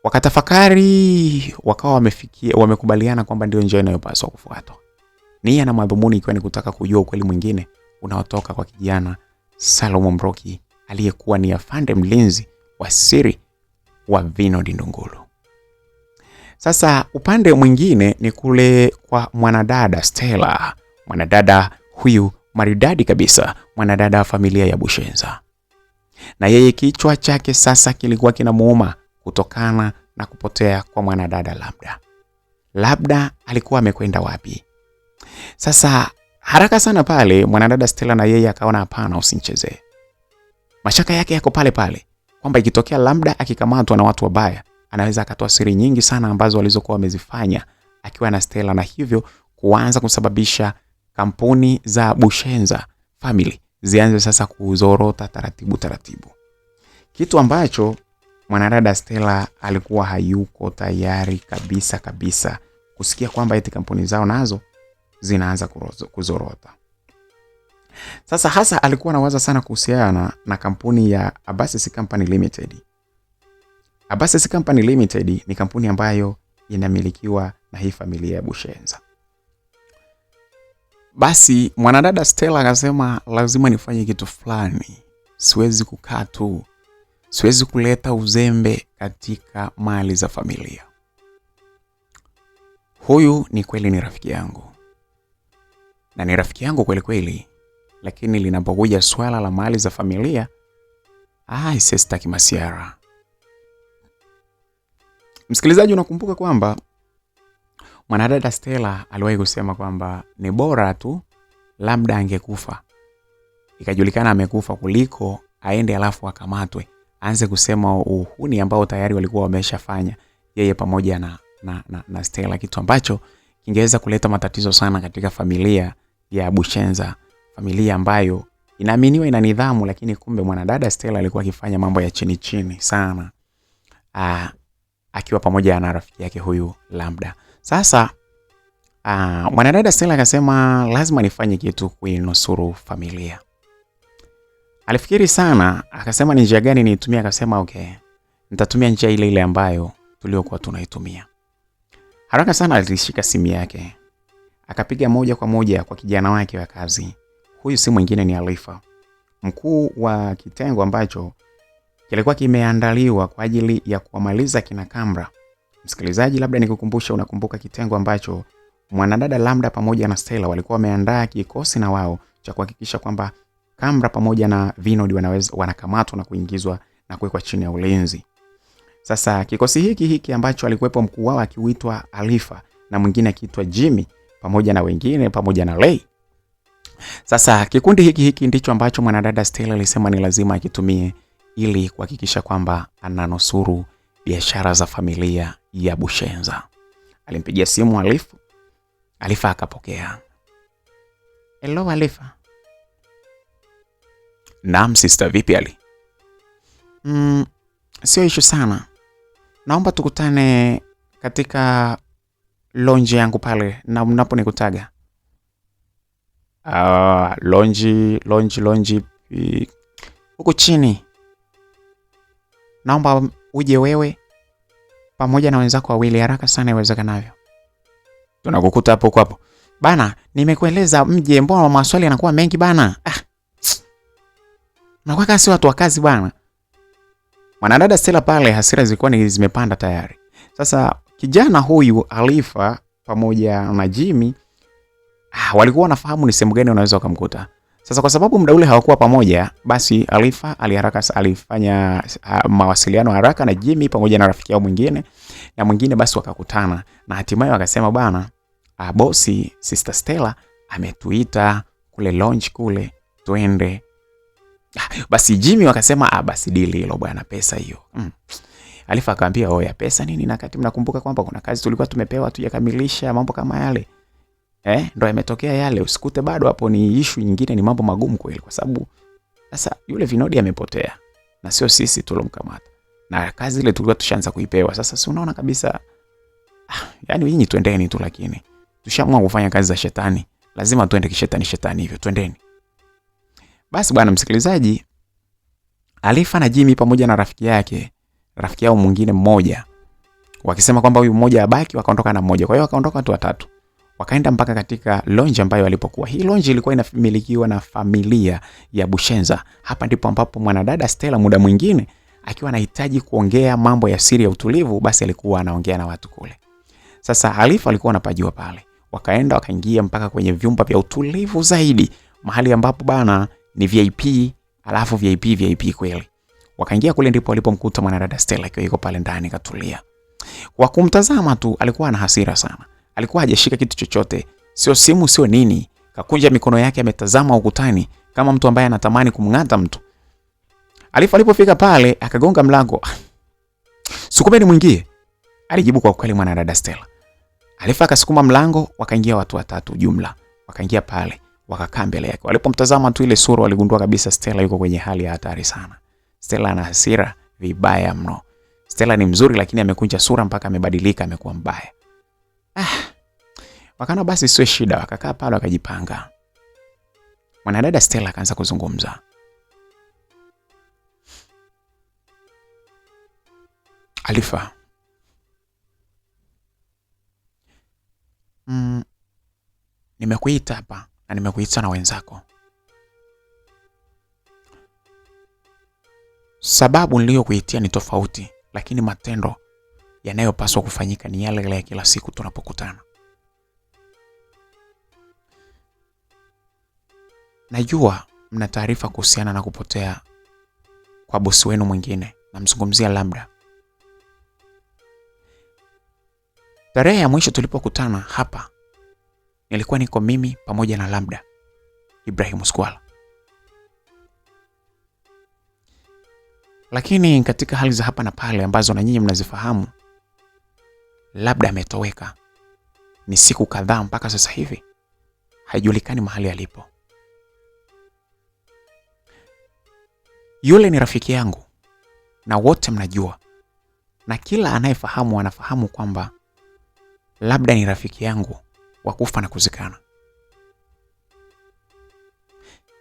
Wakatafakari, wakawa wamekubaliana kwamba ndio njia inayopaswa kufuatwa. Nia na madhumuni ikiwa ni kutaka kujua ukweli mwingine unaotoka kwa kijana Salum Mbroki aliyekuwa ni afande mlinzi wa siri wa Vinod Ndungulu. Sasa upande mwingine ni kule kwa mwanadada Stella. Mwanadada huyu maridadi kabisa, mwanadada wa familia ya Bushenza. Na yeye kichwa chake sasa kilikuwa kinamuuma kutokana na kupotea kwa mwanadada Labda. Labda alikuwa amekwenda wapi? Sasa haraka sana pale mwanadada Stella na yeye akaona hapana, usinichezee. Mashaka yake yako pale pale kwamba ikitokea Labda akikamatwa na watu wabaya, anaweza akatoa siri nyingi sana ambazo walizokuwa wamezifanya akiwa na Stella, na hivyo kuanza kusababisha kampuni za Bushenza family zianze sasa kuzorota taratibu. Kitu ambacho mwanadada Stella alikuwa hayuko tayari kabisa kusikia kwamba eti kampuni zao nazo zinaanza kuzorota. Sasa hasa alikuwa anawaza sana kuhusiana na kampuni ya Abasis Company Limited. Abasis Company Limited ni kampuni ambayo inamilikiwa na hii familia ya Bushenza. Basi mwanadada Stella akasema lazima nifanye kitu fulani. Siwezi kukaa tu. Siwezi kuleta uzembe katika mali za familia. Huyu ni kweli ni rafiki yangu. Na ni rafiki yangu kweli, lakini linapokuja swala la mali za familia, sitaki masiara. Msikilizaji, unakumbuka kwamba mwanadada Stella aliwahi kusema kwamba ni bora tu Labda angekufa, ikajulikana amekufa, kuliko aende alafu akamatwe, aanze kusema uhuni ambao tayari walikuwa wameshafanya yeye pamoja na Stella, kitu ambacho kingeweza kuleta matatizo sana katika familia ya Bushenza, familia ambayo inaaminiwa ina nidhamu, lakini kumbe mwanadada Stella alikuwa akifanya mambo ya chini sana, akiwa pamoja na rafiki yake huyu Labda. Sasa mwanadada Stella akasema lazima nifanye kitu kuinusuru familia. Alifikiri sana, akasema ni njia gani niitumie. Akasema okay, nitatumia njia ile ambayo tuliokuwa tunaitumia. Haraka sana alishika simu yake, akapiga moja kwa moja kwa kijana wake wa kazi. Huyu si mwingine ni Alifa, mkuu wa kitengo ambacho kilikuwa kimeandaliwa kwa ajili ya kuwamaliza kina Kamra. Msikilizaji, labda nikukumbusha, unakumbuka kitengo ambacho mwanadada Labda pamoja na Stella walikuwa wameandaa kikosi na wao cha kuhakikisha kwamba Kamra pamoja na Vinod wanakamatwa na kuingizwa na kuwekwa chini ya ulinzi. Sasa kikosi hiki ambacho alikuwepo mkuu wao akiitwa Alifa na mwingine akiitwa Jimmy pamoja na wengine pamoja na Lay, Sasa kikundi hiki ndicho ambacho mwanadada Stella alisema ni lazima akitumie ili kuhakikisha kwamba ananusuru biashara za familia ya Bushenza. Alimpigia simu Alifa. Alifa akapokea. Hello Alifa. Naam sister, vipi Ali? Sio issue sana. Naomba tukutane katika lounge yangu pale na mnaponikutaga. Lounge huko chini. Naomba uje wewe pamoja na wenzako wawili haraka sana iwezekanavyo. Tunakukuta hapo kwa hapo. Bana, nimekueleza mje, mbona maswali yanakuwa mengi bana? Nakuwa kasi watu wa kazi bana. Mwanadada Stella pale hasira zilikuwa ni zimepanda tayari. Sasa kijana huyu Alifa pamoja na Jimmy walikuwa wanafahamu ni sehemu gani unaweza kumkuta. Sasa kwa sababu muda ule hawakuwa pamoja, basi Alifa alifanya mawasiliano haraka na Jimmy pamoja na rafiki yao mwingine na mwingine, basi wakakutana na hatimaye wakasema bana, bosi Sister Stella ametuita kule lounge kule twende. Basi Jimmy wakasema basi dili hilo bwana, pesa hiyo. Alifa akamwambia oya, pesa nini, na kati mnakumbuka kwamba kuna kazi tulikuwa tumepewa tujakamilisha, mambo kama yale. Ndio yametokea yale, usikute bado hapo ni issue nyingine, ni mambo magumu kweli, kwa sababu sasa yule Vinodi amepotea na sio sisi tulomkamata. Na kazi ile tulikuwa tushaanza kuipewa. Sasa si unaona kabisa yani nyinyi twendeni tu, lakini tushaamua kufanya kazi za shetani. Lazima tuende kishetani hivyo, twendeni. Basi bwana msikilizaji, Alifa na Jimmy pamoja na rafiki yao mwingine mmoja wakisema kwamba huyu mmoja abaki, wakaondoka na mmoja. Kwa hiyo wakaondoka watu watatu. Wakaenda mpaka katika lounge ambayo walipokuwa. Hii lounge ilikuwa inamilikiwa na familia ya Bushenza. Hapa ndipo ambapo mwanadada Stella muda mwingine akiwa anahitaji kuongea mambo ya siri ya utulivu, basi alikuwa anaongea na watu kule. Sasa Alifa alikuwa anapajua pale. Wakaingia mpaka kwenye vyumba vya utulivu zaidi, mahali ambapo bana ni VIP, alafu VIP kweli. Wakaingia kule ndipo walipomkuta mwanadada Stella akiwa yuko pale ndani katulia. Kwa kumtazama tu alikuwa na hasira sana. Alikuwa hajashika kitu chochote, sio simu sio nini. Kakunja mikono yake ametazama ukutani kama mtu ambaye anatamani kumng'ata mtu. Alifa alipofika pale akagonga mlango. Sukumeni mwingie, alijibu kwa ukali mwanadada Stella. Alifa akasukuma mlango, wakaingia watu watatu jumla. Wakaingia pale, wakakaa mbele yake. Walipomtazama tu ile sura waligundua kabisa Stella yuko kwenye hali ya hatari sana. Stella ana hasira vibaya mno. Stella ni mzuri lakini amekunja sura mpaka amebadilika, amekuwa mbaya. Wakana basi sio shida, wakakaa pale wakajipanga. Mwanadada Stella akaanza kuzungumza. Alifa, nimekuita hapa na nimekuita na wenzako. Sababu niliyokuitia ni tofauti, lakini matendo yanayopaswa kufanyika ni yale yale kila siku tunapokutana. Najua mna taarifa kuhusiana na kupotea kwa bosi wenu mwingine, namzungumzia Lambda. Tarehe ya mwisho tulipokutana hapa nilikuwa niko mimi pamoja na Lambda, Ibrahim Skwala. Lakini katika hali za hapa na pale ambazo na nyinyi mnazifahamu, Lambda ametoweka. Ni siku kadhaa mpaka sasa hivi haijulikani mahali alipo. Yule ni rafiki yangu na wote mnajua, na kila anayefahamu anafahamu kwamba Labda ni rafiki yangu wa kufa na kuzikana.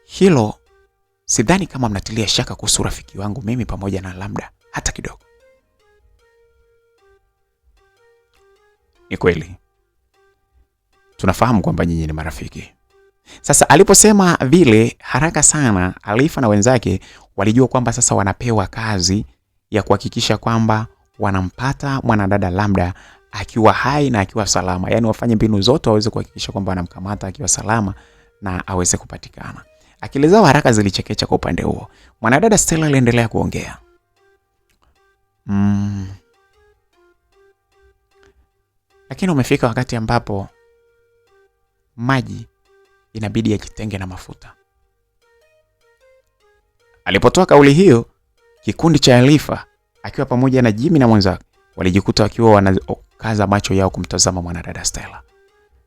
Hilo sidhani kama mnatilia shaka kuhusu rafiki wangu mimi pamoja na Lambda hata kidogo. Ni kweli tunafahamu kwamba nyinyi ni marafiki. Sasa aliposema vile haraka sana, Alifa na wenzake walijua kwamba sasa wanapewa kazi ya kuhakikisha kwamba wanampata mwanadada Lambda akiwa hai na akiwa salama. Yaani wafanye mbinu zote waweze kuhakikisha kwamba wanamkamata akiwa salama na aweze kupatikana. Akili zao haraka zilichekecha kwa upande huo. Mwanadada Stella aliendelea kuongea. Lakini umefika wakati ambapo maji inabidi ajitenge na mafuta. Alipotoa kauli hiyo, kikundi cha Alifa akiwa pamoja na Jimmy na mwenzake walijikuta wakiwa wanakaza macho yao kumtazama mwanadada Stella.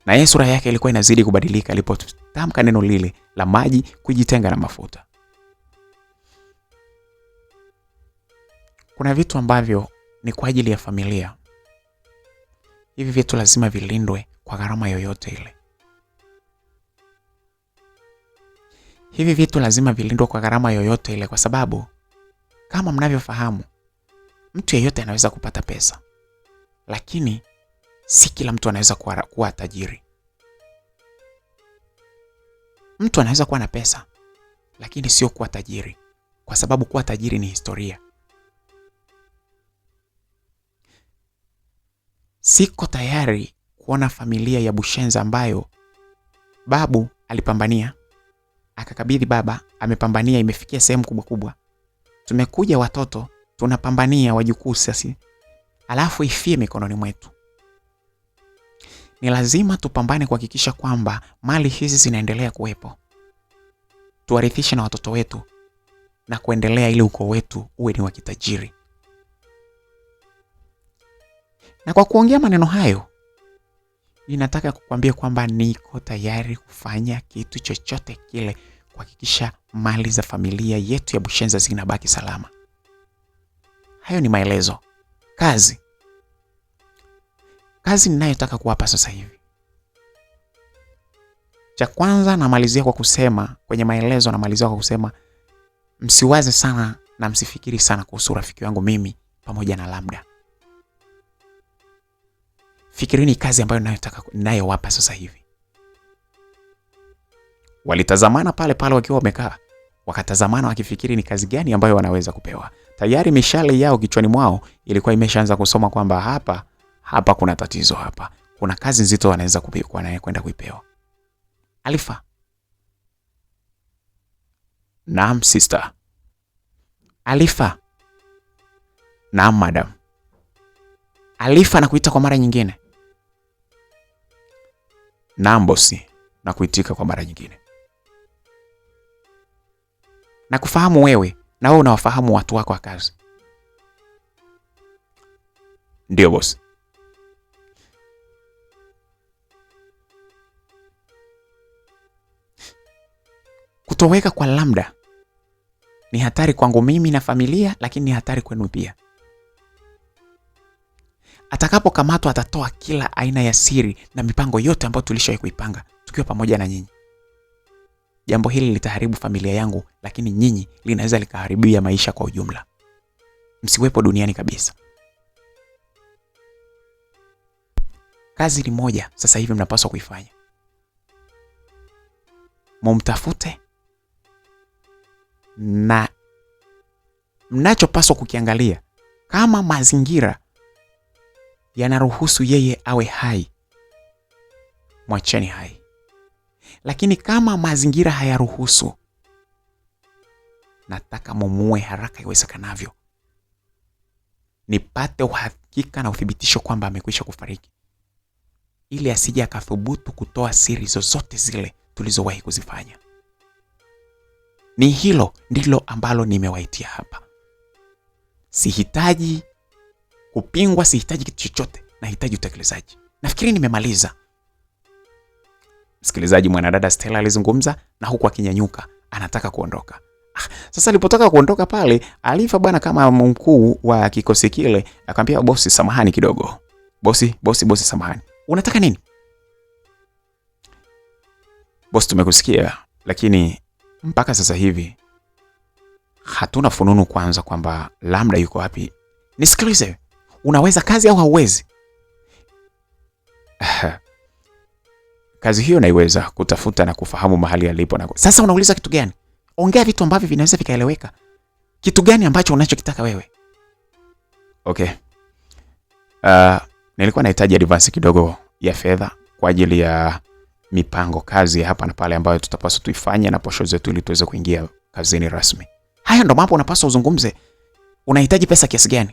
Na yeye sura yake ilikuwa inazidi kubadilika alipotamka neno lile la maji kujitenga na mafuta. Kuna vitu ambavyo ni kwa ajili ya familia. Hivi vitu lazima vilindwe kwa gharama yoyote ile. Hivi vitu lazima vilindwe kwa gharama yoyote ile, kwa sababu kama mnavyofahamu, mtu yeyote anaweza kupata pesa, lakini si kila mtu anaweza kuwa tajiri. Mtu anaweza kuwa na pesa, lakini sio kuwa tajiri, kwa sababu kuwa tajiri ni historia. Siko tayari kuona familia ya Bushenza ambayo babu alipambania, akakabidhi baba, amepambania, imefikia sehemu kubwa kubwa. Tumekuja watoto, tunapambania wajukuu sasa, alafu ifie mikononi mwetu. Ni lazima tupambane kuhakikisha kwamba mali hizi zinaendelea kuwepo. Tuwarithishe na watoto wetu na kuendelea ili ukoo wetu uwe ni wa kitajiri. Na kwa kuongea maneno hayo, ninataka kukwambia kwamba niko tayari kufanya kitu chochote kile kuhakikisha mali za familia yetu ya Bushenza zinabaki salama. Hayo ni maelezo. Kazi ninayotaka kuwapa sasa hivi. Cha kwanza namalizia kwa kusema, kwenye maelezo namalizia kwa kusema, msiwaze sana na msifikiri sana kuhusu rafiki wangu mimi pamoja na Lambda. Fikirini kazi ambayo ninayowapa sasa hivi. Walitazamana pale pale wakiwa wamekaa, wakatazamana wakifikiri ni kazi gani ambayo wanaweza kupewa. Tayari mishale yao kichwani mwao ilikuwa imeshaanza kusoma kwamba hapa kuna tatizo hapa. Kuna kazi nzito wanaweza kupewa naye kwenda kuipewa. Alifa. Naam sister. Alifa. Naam madam. Alifa nakuita kwa mara nyingine. Naam bosi, nakuitika kwa mara nyingine. Nakufahamu wewe, na wewe unawafahamu watu wako wa kazi. Ndio bosi. Kutoweka kwa Lambda ni hatari kwangu mimi na familia, lakini ni hatari kwenu pia. Atakapokamatwa atatoa kila aina ya siri na mipango yote ambayo tulishawahi kuipanga tukiwa pamoja na nyinyi. Jambo hili litaharibu familia yangu, lakini nyinyi linaweza likaharibia maisha kwa ujumla. Msiwepo duniani kabisa. Kazi ni moja sasa hivi mnapaswa kuifanya. Mumtafute, na mnachopaswa kukiangalia, kama mazingira yanaruhusu yeye awe hai, mwacheni hai. Lakini kama mazingira hayaruhusu, nataka mumuue haraka iwezekanavyo, nipate uhakika na uthibitisho kwamba amekwisha kufariki, ili asije akathubutu kutoa siri zozote zile tulizowahi kuzifanya. Ni hilo ndilo ambalo nimewaitia hapa. Sihitaji kupingwa, sihitaji kitu chochote, nahitaji utekelezaji. Nafikiri nimemaliza. Msikilizaji, mwanadada Stella alizungumza na huku akinyanyuka, anataka kuondoka. Sasa alipotaka kuondoka pale, Alifa bwana kama mkuu wa kikosi kile akamwambia bosi, samahani kidogo. Bosi samahani. Unataka nini? Bosi, tumekusikia, lakini mpaka sasa hivi hatuna fununu kwanza kwamba Lambda yuko wapi. Nisikilize, unaweza kazi au hauwezi? Kazi hiyo naiweza, kutafuta na kufahamu mahali alipo na. Sasa unauliza kitu gani? Ongea vitu ambavyo vinaweza vikaeleweka. Kitu gani ambacho unachokitaka wewe? Okay. Nilikuwa nahitaji advance kidogo ya fedha kwa ajili ya mipango kazi hapa na pale ambayo tutapaswa tuifanye na posho zetu ili tuweze kuingia kazini rasmi. Haya ndo mambo unapaswa uzungumze. Unahitaji pesa kiasi gani?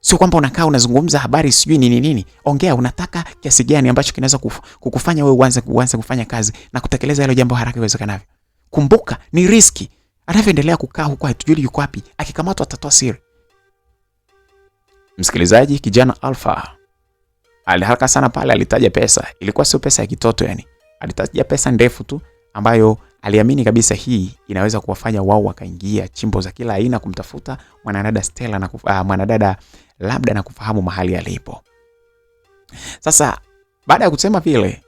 Sio kwamba unakaa unazungumza habari sijui nini nini. Ongea unataka kiasi gani ambacho kinaweza kukufanya wewe uanze kufanya kazi na kutekeleza hilo jambo haraka iwezekanavyo. Kumbuka ni riski. Anavyoendelea kukaa huko hatujui yuko wapi. Akikamatwa atatoa siri. Msikilizaji, kijana Alpha aliharaka sana pale, alitaja pesa. Ilikuwa sio pesa ya kitoto yani. Alitaja pesa ndefu tu ambayo aliamini kabisa hii inaweza kuwafanya wao wakaingia chimbo za kila aina kumtafuta mwanadada Stella na mwanadada labda na kufahamu mahali alipo. Sasa baada ya kusema vile,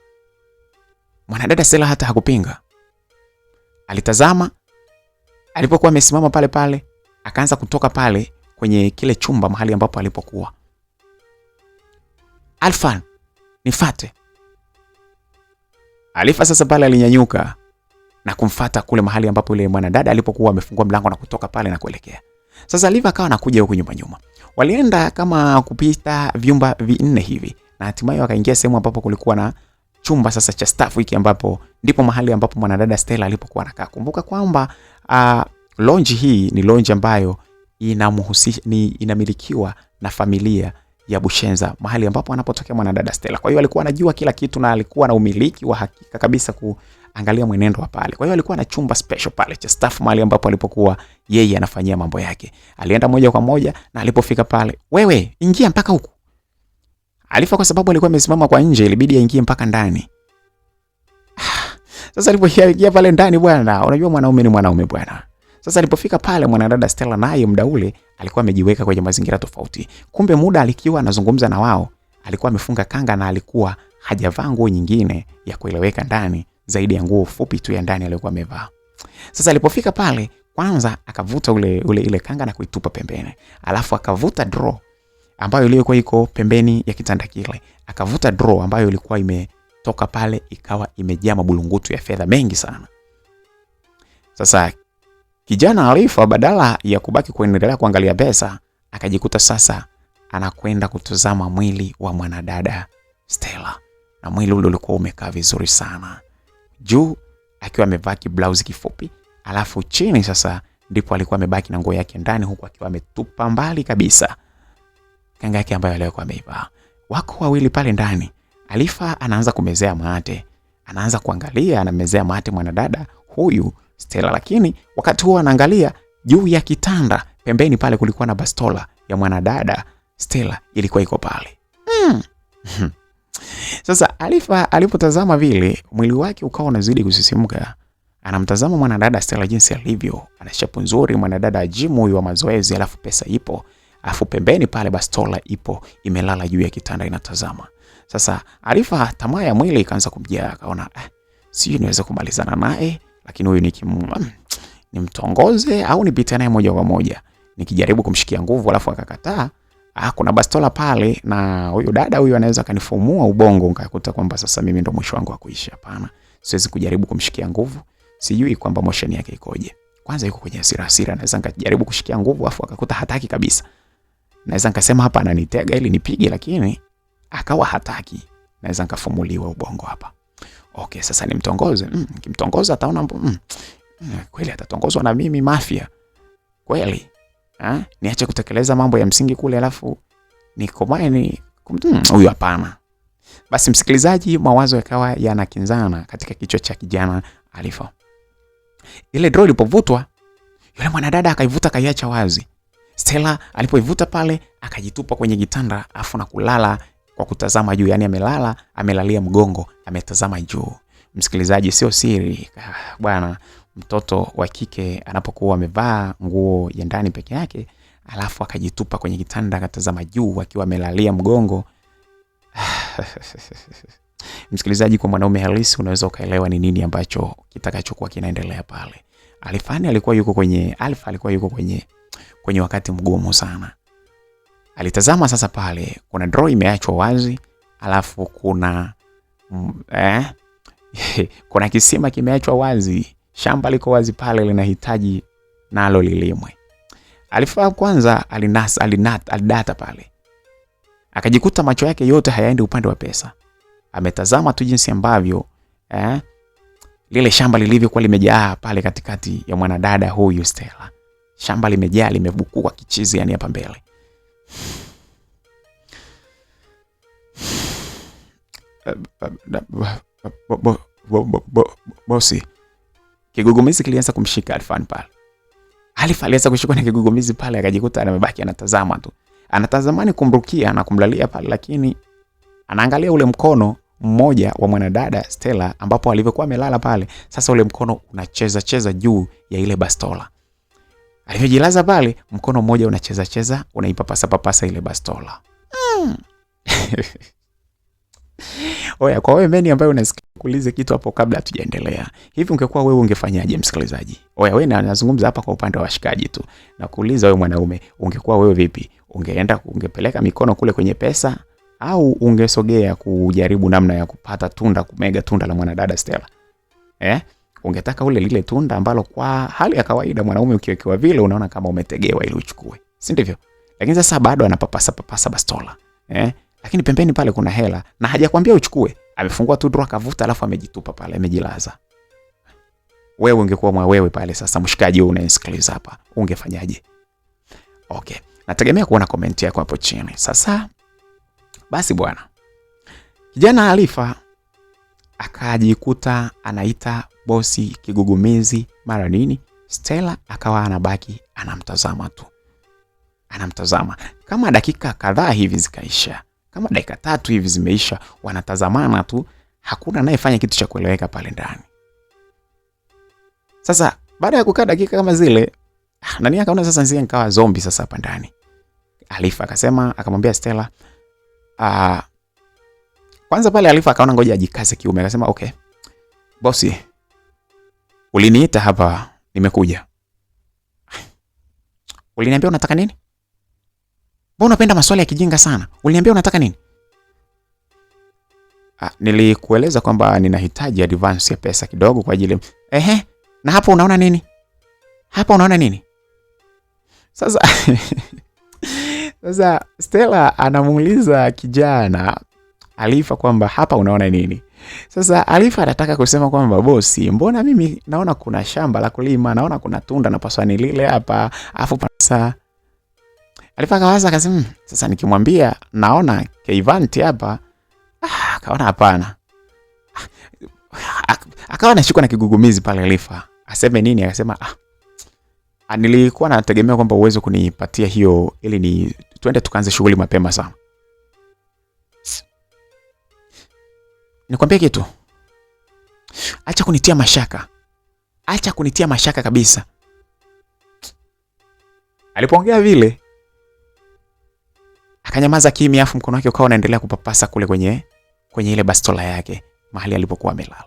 mwanadada Stella hata hakupinga. Alitazama, alipokuwa amesimama pale pale, akaanza kutoka pale kwenye kile chumba mahali ambapo alipokuwa. Alpha, nifuate. Alifa sasa pale alinyanyuka na kumfuata kule mahali ambapo yule mwanadada alipokuwa amefungua mlango na kutoka pale na kuelekea. Sasa Alifa akawa anakuja huko nyuma. Walienda kama kupita vyumba 4 hivi na hatimaye wakaingia sehemu ambapo kulikuwa na chumba sasa cha staff hiki ambapo ndipo mahali ambapo mwanadada Stella alipokuwa anakaa. Kumbuka kwamba lounge hii ni lounge ambayo inamilikiwa na familia ya Bushenza, mahali ambapo anapotokea mwanadada Stella. Kwa hiyo alikuwa anajua kila kitu na alikuwa na umiliki wa hakika kabisa kuangalia mwenendo wa pale. Kwa hiyo alikuwa na chumba special pale cha staff mahali ambapo alipokuwa yeye anafanyia mambo yake. Alienda moja kwa moja na alipofika pale, "Wewe, ingia mpaka huku." Alifa kwa sababu alikuwa amesimama kwa nje ilibidi aingie mpaka ndani. Sasa alipoingia pale ndani bwana, unajua mwanaume ni mwanaume bwana. Sasa alipofika pale mwanadada Stella naye muda ule alikuwa amejiweka kwenye mazingira tofauti. Kumbe muda alikiwa anazungumza na wao, alikuwa amefunga kanga na alikuwa hajavaa nguo nyingine ya kueleweka ndani zaidi ya nguo fupi tu ya ndani aliyokuwa amevaa. Sasa alipofika pale, kwanza akavuta ile kanga na kuitupa pembeni. Alafu akavuta draw ambayo ilikuwa iko pembeni ya kitanda kile. Akavuta draw ambayo ilikuwa imetoka pale ikawa imejaa mabulungutu ya fedha mengi sana. Sasa kijana Alifa badala ya kubaki kuendelea kuangalia pesa, akajikuta sasa anakwenda kutazama mwili wa mwanadada Stella. Na mwili ule ulikuwa umekaa vizuri sana. Juu akiwa amevaa blouse kifupi, alafu chini sasa ndipo alikuwa amebaki na nguo yake ndani huku akiwa ametupa mbali kabisa kanga yake ambayo alikuwa ameivaa. Wako wawili pale ndani. Alifa anaanza kumezea mate. Anaanza kuangalia anamezea mate mwanadada huyu Stella, lakini wakati huo anaangalia juu ya kitanda pembeni pale kulikuwa na bastola ya mwanadada Stella ilikuwa iko pale. Sasa Alifa alipotazama vile mwili wake ukawa unazidi kusisimka. Anamtazama mwanadada Stella jinsi alivyo, ana shapu nzuri mwanadada gym huyu wa mazoezi, alafu pesa ipo, alafu pembeni pale bastola ipo imelala juu ya kitanda inatazama. Sasa Alifa tamaa ya mwili ikaanza kumjia, akaona sio niweze kumalizana naye, lakini huyu nimtongoze au nipite naye moja kwa moja. Nikijaribu kumshikia nguvu alafu akakataa, kuna bastola pale na huyu dada huyu anaweza kanifumua ubongo nikakuta kwamba sasa mimi ndo mwisho wangu wa kuishi. Hapana, siwezi kujaribu kumshikia nguvu, sijui kwamba motion yake ikoje. Kwanza yuko kwenye hasira, naweza nikajaribu kushikia nguvu afu akakuta hataki kabisa. Naweza nikasema hapa ananitega ili nipige, lakini akawa hataki. Naweza nikafumuliwa ubongo hapa. Okay, sasa nimtongoze. Nikimtongoza ataona kweli atatongozwa na mimi mafia. Kweli? Niache kutekeleza mambo ya msingi kule alafu nikomae huyu hapana. Basi msikilizaji, mawazo yakawa yanakinzana katika kichwa cha kijana Alifa. Ile draw ilipovutwa, yule mwanadada akaivuta kaiacha wazi. Stella alipoivuta pale akajitupa kwenye kitanda afu na kulala kwa kutazama juu, yani amelala, amelalia mgongo, ametazama juu. Msikilizaji, sio siri bwana, mtoto wa kike anapokuwa amevaa nguo ya ndani peke yake alafu akajitupa kwenye kitanda akatazama juu akiwa amelalia mgongo. Msikilizaji, kwa mwanaume halisi unaweza ukaelewa ni nini ambacho kitakachokuwa kinaendelea pale. Alfa alikuwa yuko kwenye wakati mgumu sana. Alitazama sasa pale kuna draw imeachwa wazi, alafu kuna kuna kisima kimeachwa wazi, shamba liko wazi pale linahitaji nalo lilimwe. Alifaa kwanza alidata pale. Akajikuta macho yake yote hayaendi upande wa pesa. Ametazama tu jinsi ambavyo lile shamba lilivyokuwa limejaa pale katikati ya mwanadada huyu Stella. Shamba limejaa, limebukua kichizi yani hapa mbele. Bosi, kigugumizi kilianza kumshika Alfan pale. Alif alianza kushikwa na kigugumizi pale, akajikuta amebaki anatazama tu. Anatazamani kumrukia na kumlalia pale, lakini anaangalia ule mkono mmoja wa mwanadada Stella ambapo alivyokuwa amelala pale. Sasa ule mkono unacheza juu ya ile bastola. Alivyojilaza pale, mkono mmoja unacheza unaipapasa ile bastola. Oya, kwa wewe meni ambaye unasikiliza kitu hapo kabla hatujaendelea. Hivi ungekuwa wewe ungefanyaje msikilizaji? Oya, wewe nazungumza hapa kwa upande wa washikaji tu. Na kuuliza wewe mwanaume, ungekuwa wewe vipi? Ungepeleka mikono kule kwenye pesa au ungesogea kujaribu namna ya kupata tunda, kumega tunda la mwanadada Stella? Ungetaka lile tunda ambalo kwa hali ya kawaida mwanaume ukiwekewa vile unaona kama umetegewa ili uchukue, si ndivyo? Lakini sasa bado anapapasa bastola. Lakini pembeni pale kuna hela na hajakwambia uchukue. Amefungua tu drawer akavuta, alafu amejitupa pale, amejilaza. Wewe ungekuwa wewe pale sasa, mshikaji wewe unayesikiliza hapa, ungefanyaje? Okay, nategemea kuona comment yako hapo chini. Sasa basi bwana, kijana Alifa akajikuta anaita bosi kigugumizi mara nini. Stella akawa anabaki anamtazama tu. Anamtazama. Kama dakika kadhaa hivi zikaisha. Kama dakika 3 hivi zimeisha, wanatazamana tu, hakuna anayefanya kitu cha kueleweka pale ndani. Sasa baada ya kukaa dakika kama zile, nani akaona sasa nzia nikawa zombie sasa hapa ndani. Alifa akamwambia Stella, kwanza pale Alifa akaona ngoja ajikaze kiume, akasema okay, bosi, uliniita hapa, nimekuja. Uliniambia unataka nini? Mbona unapenda maswali ya kijinga sana? Uliniambia unataka nini? Nilikueleza kwamba ninahitaji advance ya pesa kidogo kwa ajili. Na hapo unaona nini? Hapa unaona nini? Sasa sasa Stella anamuuliza kijana Alifa kwamba hapa unaona nini? Sasa Alifa anataka kusema kwamba bosi, mbona mimi naona kuna shamba la kulima, naona kuna tunda napaswa nilile hapa, afu pasa. Alifa akawaza akasema, sasa nikimwambia naona Keivanti hapa, akaona hapana. Akawa anashikwa na kigugumizi pale Alifa. Aseme nini? Akasema nilikuwa nategemea kwamba uwezo kunipatia hiyo ili twende tukaanze shughuli mapema sana. Nikwambie kitu. Acha kunitia mashaka. Acha kunitia mashaka kabisa. Alipoongea vile, akanyamaza kimya, afu mkono wake ukawa unaendelea kupapasa kule kwenye ile bastola yake mahali alipokuwa amelala.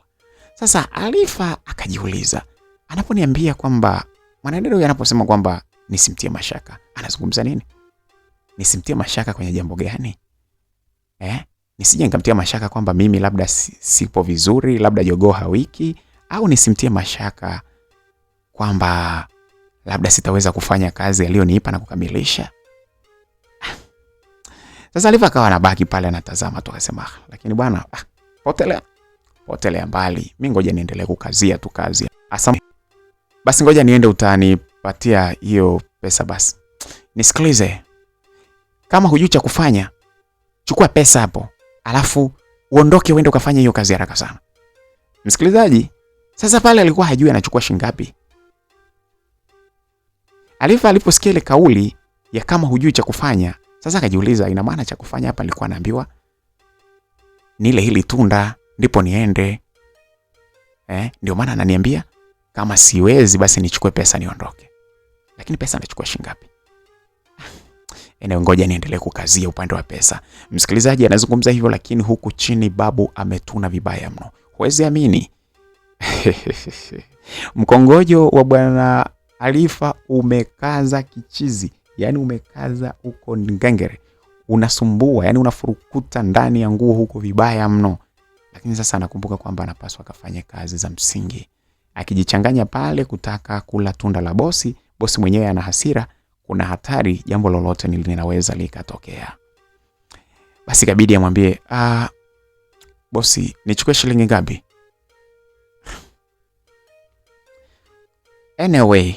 Sasa Alifa akajiuliza, anaponiambia kwamba mwanadada huyu anaposema kwamba nisimtie mashaka, anazungumza nini? Nisimtie mashaka kwenye jambo gani? Nisije nikamtia mashaka kwamba mimi labda sipo vizuri, labda jogoo hawiki, au nisimtie mashaka kwamba labda sitaweza kufanya kazi aliyonipa na kukamilisha. Sasa Alifa akawa anabaki pale anatazama tu, akasema lakini bwana, potelea mbali. Mimi ngoja niendelee kukazia tu kazi. Basi ngoja niende, utanipatia hiyo pesa basi. Nisikilize. Kama hujui cha kufanya, chukua pesa hapo, alafu uondoke uende ukafanya hiyo kazi haraka sana. Msikilizaji, sasa pale alikuwa hajui anachukua shilingi ngapi. Alifa aliposikia ile kauli ya kama hujui cha kufanya, sasa akajiuliza ina maana cha kufanya hapa alikuwa anaambiwa nile hili tunda ndipo niende. Ndio maana ananiambia kama siwezi basi nichukue pesa niondoke. Lakini pesa anachukua shilingi ngapi? Ngoja niendelee kukazia upande wa pesa. Msikilizaji anazungumza hivyo, lakini huku chini babu ametuna vibaya mno. Huwezi amini. Mkongojo wa bwana Alifa umekaza kichizi. Yani umekaza uko ngengere. Unasumbua, yani unafurukuta ndani ya nguo huko vibaya mno. Lakini sasa anakumbuka kwamba anapaswa akafanye kazi za msingi. Akijichanganya pale kutaka kula tunda la bosi mwenyewe ana hasira, kuna hatari jambo lolote linaweza likatokea. Basi kabidi amwambie, bosi, nichukue shilingi ngapi? Anyway,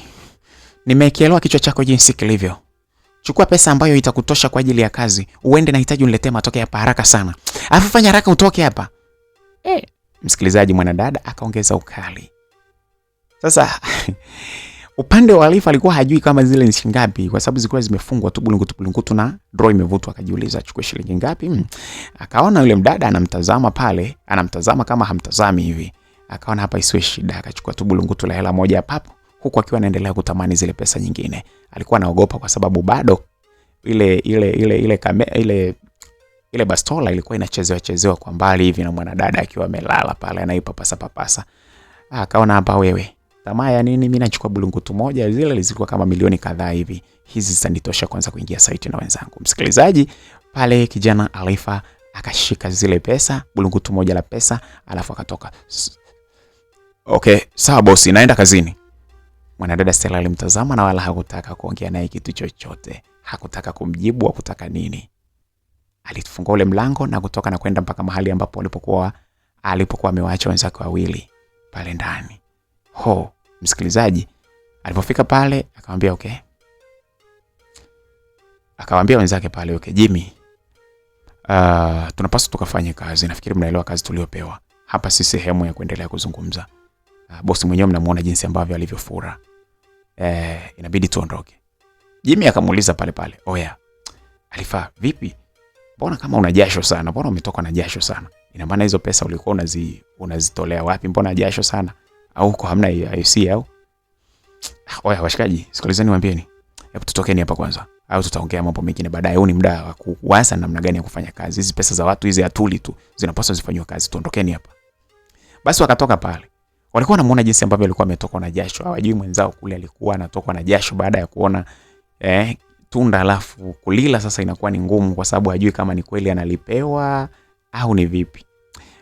nimekielewa kichwa chako jinsi kilivyo. chukua pesa ambayo itakutosha kwa ajili ya kazi. Uende, nahitaji uniletee matokeo hapa haraka sana. Alafu fanya haraka utoke hapa. Msikilizaji, mwanadada akaongeza ukali. Sasa upande wa Alifa alikuwa hajui kama zile ni shilingi ngapi, kwa sababu zilikuwa zimefungwa tu bulungutu na draw imevutwa. Akajiuliza achukue shilingi ngapi? Akaona yule mdada anamtazama pale, anamtazama kama hamtazami hivi. Akaona hapa isiwe shida, akachukua tu bulungutu la hela moja papo, huku akiwa anaendelea kutamani zile pesa nyingine. Alikuwa anaogopa kwa sababu bado ile bastola ilikuwa inachezewa kwa mbali hivi, na mwanadada akiwa amelala pale anaipapasa. Akaona hapa, wewe tamaa ya nini? Mimi nachukua bulungutu moja, zile zilikuwa kama milioni kadhaa hivi, hizi zitanitosha kwanza kuingia site na wenzangu. Msikilizaji, pale kijana Alifa akashika zile pesa, bulungutu moja la pesa, alafu akatoka. Okay, sawa bosi, naenda kazini. Mwanadada Stella alimtazama na wala hakutaka kuongea naye kitu chochote. Hakutaka kumjibu au kutaka nini. Alifungua ule mlango na kutoka na kwenda mpaka mahali ambapo alipokuwa amewaacha wenzake wawili pale ndani. Msikilizaji, alipofika pale akamwambia okay. Akawaambia wenzake pale, okay Jimmy, tunapaswa tukafanye kazi. Nafikiri mnaelewa kazi tuliopewa. Hapa si sehemu ya kuendelea kuzungumza. Bosi mwenyewe mnamuona jinsi ambavyo alivyofura. Inabidi tuondoke. Jimmy akamuuliza pale, oya Alifa, vipi? Mbona kama una jasho sana? Mbona umetoka na jasho sana? Ina maana hizo pesa ulikuwa unazitolea wapi? Mbona jasho sana? Au uko hamna IC au? Oya washikaji, sikilizeni niwaambieni. Hebu tutokeni hapa kwanza. Au tutaongea mambo mengine baadaye. Huu ni muda wa kuwaza namna gani ya kufanya kazi. Hizi pesa za watu hizi atuli tu, zinapaswa zifanywe kazi. Tuondokeni hapa. Basi wakatoka pale. Walikuwa wanamuona jinsi ambavyo alikuwa ametoka na jasho. Hawajui mwenzao kule alikuwa anatoka na jasho baada ya kuona tunda, alafu kulila sasa inakuwa ni ngumu kwa sababu hajui kama ni kweli analipewa au ni vipi.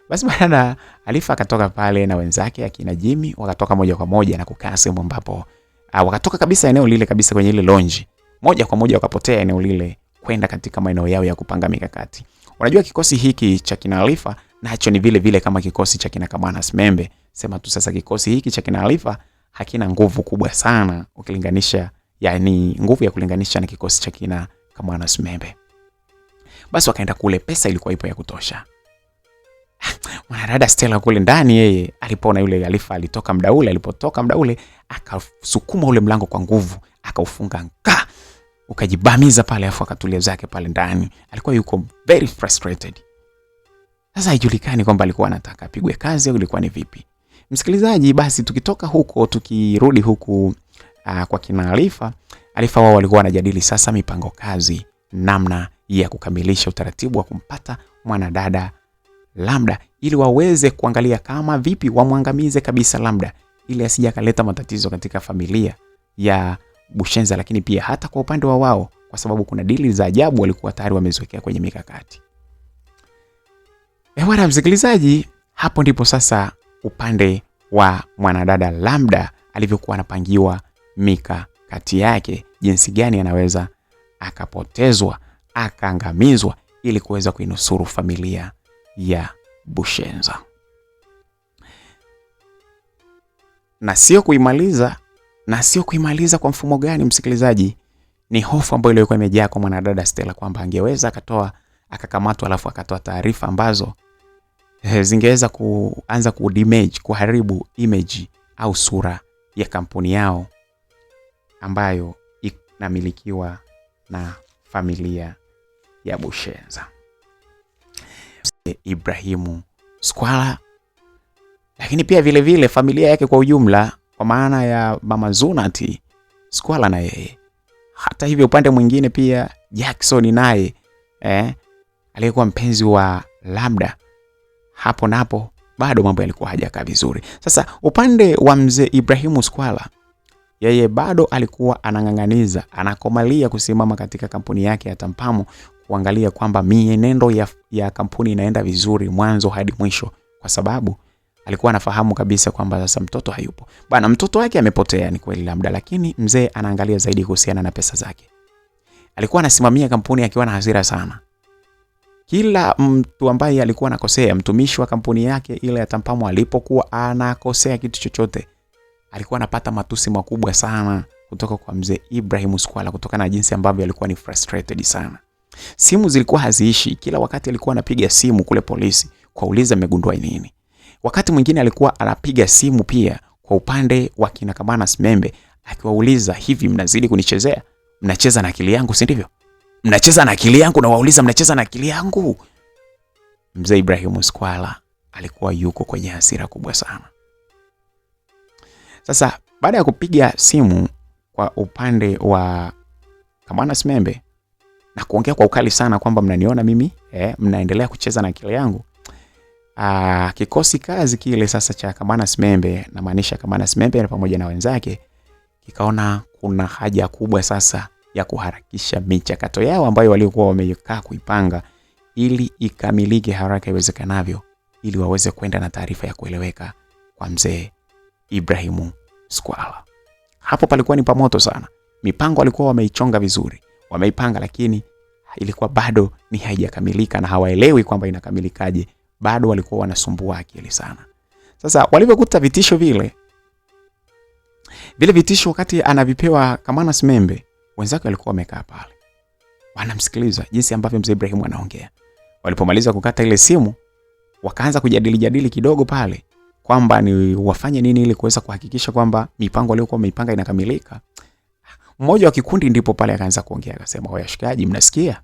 Basi baada Alifa akatoka pale na wenzake akina Jimmy, wakatoka moja kwa moja na kukaa sehemu ambapo wakatoka kabisa eneo lile kabisa kwenye ile lounge. Moja kwa moja wakapotea eneo lile kwenda katika maeneo yao ya kupanga mikakati. Unajua kikosi hiki cha kina Alifa nacho ni vile vile kama kikosi cha kina Kamwana Smembe. Sema tu sasa kikosi hiki cha kina Alifa hakina nguvu kubwa sana ukilinganisha, yani nguvu ya kulinganisha na kikosi cha kina Kamwana Smembe. Basi wakaenda kule, pesa ilikuwa ipo ya kutosha. Mwanadada Stella kule ndani, yeye alipoona yule Alifa alitoka muda ule, alipotoka muda ule akasukuma ule mlango kwa nguvu, akaufunga ukajibamiza pale, afu akatulia zake pale ndani. Alikuwa yuko very frustrated. Sasa haijulikani kwamba alikuwa anataka apigwe kazi au ilikuwa ni vipi. Msikilizaji, basi tukitoka huko tukirudi huku kwa kina Alifa wao walikuwa wanajadili sasa mipango kazi, namna ya kukamilisha utaratibu wa kumpata mwanadada Lambda, ili waweze kuangalia kama vipi wamwangamize kabisa Lambda, ili asije akaleta matatizo katika familia ya Bushenza, lakini pia hata kwa upande wa wao, kwa sababu kuna dili za ajabu walikuwa tayari wameziwekea kwenye mikakati. Bwana msikilizaji, hapo ndipo sasa upande wa mwanadada Lambda alivyokuwa anapangiwa mikakati yake, jinsi gani anaweza akapotezwa, akaangamizwa, ili kuweza kuinusuru familia ya Bushenza. Na sio kuimaliza kwa mfumo gani msikilizaji? Ni hofu ambayo ilikuwa imejaa kwa mwanadada Stella kwamba angeweza akakamatwa alafu akatoa taarifa ambazo zingeweza kuanza kuharibu image au sura ya kampuni yao ambayo inamilikiwa na familia ya Bushenza. Ibrahimu Squala, lakini pia vile vile familia yake kwa ujumla, kwa maana ya Mama Zunati Squala na yeye. Hata hivyo upande mwingine pia Jackson naye aliyekuwa mpenzi wa Lambda, hapo napo bado mambo yalikuwa hajakaa vizuri. Sasa upande wa mzee Ibrahimu Squala, yeye bado alikuwa anang'ang'aniza, anakomalia kusimama katika kampuni yake ya Tampamu, kuangalia kwamba mienendo ya kampuni inaenda vizuri mwanzo hadi mwisho, kwa sababu alikuwa anafahamu kabisa kwamba sasa mtoto hayupo. Bana, mtoto wake amepotea ni kweli Lambda, lakini mzee anaangalia zaidi kuhusiana na pesa zake. Alikuwa anasimamia kampuni akiwa na hasira sana. Kila mtu ambaye alikuwa anakosea, mtumishi wa kampuni yake ile ya Tampamu alipokuwa anakosea kitu chochote, alikuwa anapata matusi makubwa sana kutoka kwa mzee Ibrahim Squala kutokana na jinsi ambavyo alikuwa ni frustrated sana. Simu zilikuwa haziishi, kila wakati alikuwa anapiga simu kule polisi kuuliza amegundua nini. Wakati mwingine alikuwa anapiga simu pia kwa upande wa kina Kamana Smembe akiwauliza, hivi mnazidi kunichezea? Mnacheza na akili yangu, si ndivyo? Mnacheza na akili yangu, na wauliza mnacheza na akili yangu. Mzee Ibrahim Squala alikuwa yuko kwenye hasira kubwa sana. Sasa baada ya kupiga simu kwa upande wa Kamana Smembe na kuongea kwa ukali sana kwamba mnaniona mimi mnaendelea kucheza na akili yangu, kikosi kazi kile sasa cha Kamana Smembe, na maanisha Kamana Smembe pamoja na wenzake, kikaona kuna haja kubwa sasa ya kuharakisha michakato yao ambayo walikuwa wamekaa kuipanga ili ikamilike haraka iwezekanavyo, ili waweze kwenda na taarifa ya kueleweka kwa mzee Ibrahim Squala. Hapo palikuwa ni pamoto sana. Mipango walikuwa wameichonga vizuri, wameipanga, lakini ilikuwa bado ni haijakamilika na hawaelewi kwamba inakamilikaje. Bado walikuwa wanasumbua akili sana. Sasa walipokuta vitisho vile vitisho wakati anavipewa Kamana Smembe, wenzake walikuwa wamekaa pale wanamsikiliza jinsi ambavyo mzee Ibrahim anaongea. Walipomaliza kukata ile simu, wakaanza kujadili kidogo pale kwamba ni wafanye nini ili kuweza kuhakikisha kwamba mipango waliokuwa wameipanga inakamilika. Mmoja wa kikundi ndipo pale akaanza kuongea, akasema, washikaji, mnasikia?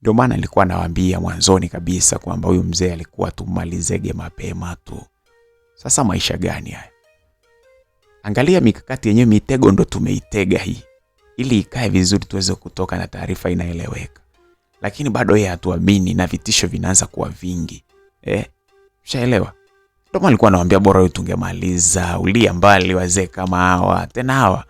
Ndio maana nilikuwa nawaambia mwanzoni kabisa kwamba huyu mzee alikuwa tumalizege mapema tu. Sasa maisha gani haya? Angalia mikakati yenyewe, mitego ndo tumeitega hii ili ikae vizuri tuweze kutoka na taarifa inaeleweka. Lakini bado yeye hatuamini na vitisho vinaanza kuwa vingi. Ushaelewa? Ndio maana nilikuwa nawaambia bora wewe tungemaliza, ulia mbali wazee kama hawa. Tena hawa,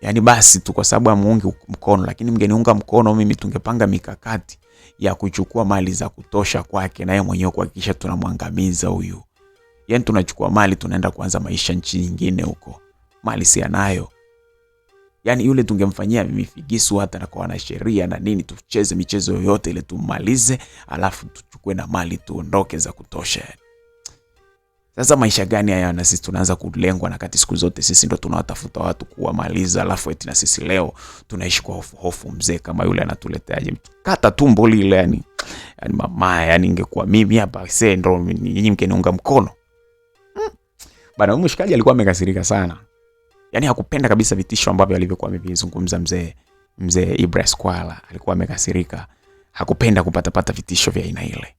yani basi tu kwa sababu amuungi mkono, lakini mngeniunga mkono mimi tungepanga mikakati ya kuchukua mali za kutosha kwake na yeye mwenyewe kuhakikisha tunamwangamiza huyu. Yani tunachukua mali tunaenda kuanza maisha nchi nyingine huko. Mali si anayo. Yani yule tungemfanyia mifigisu hata na kwa wanasheria na nini, tucheze michezo yoyote ile tumalize, alafu tuchukue na mali tuondoke za kutosha. Sasa maisha gani haya na sisi tunaanza kulengwa, na kati siku zote sisi ndo tunawatafuta watu kuwamaliza, alafu eti na sisi leo tunaishi kwa hofu mzee kama yule anatuleteaje kata tumbo lile yani mama, yani ingekuwa mimi hapa sasa ndo nyinyi mkeniunga mkono. Bana mshikaji alikuwa amekasirika sana. Yani hakupenda kabisa vitisho ambavyo alivyokuwa amevizungumza mzee Ibrahim Squala. Alikuwa amekasirika. Hakupenda kupata vitisho vya aina ile.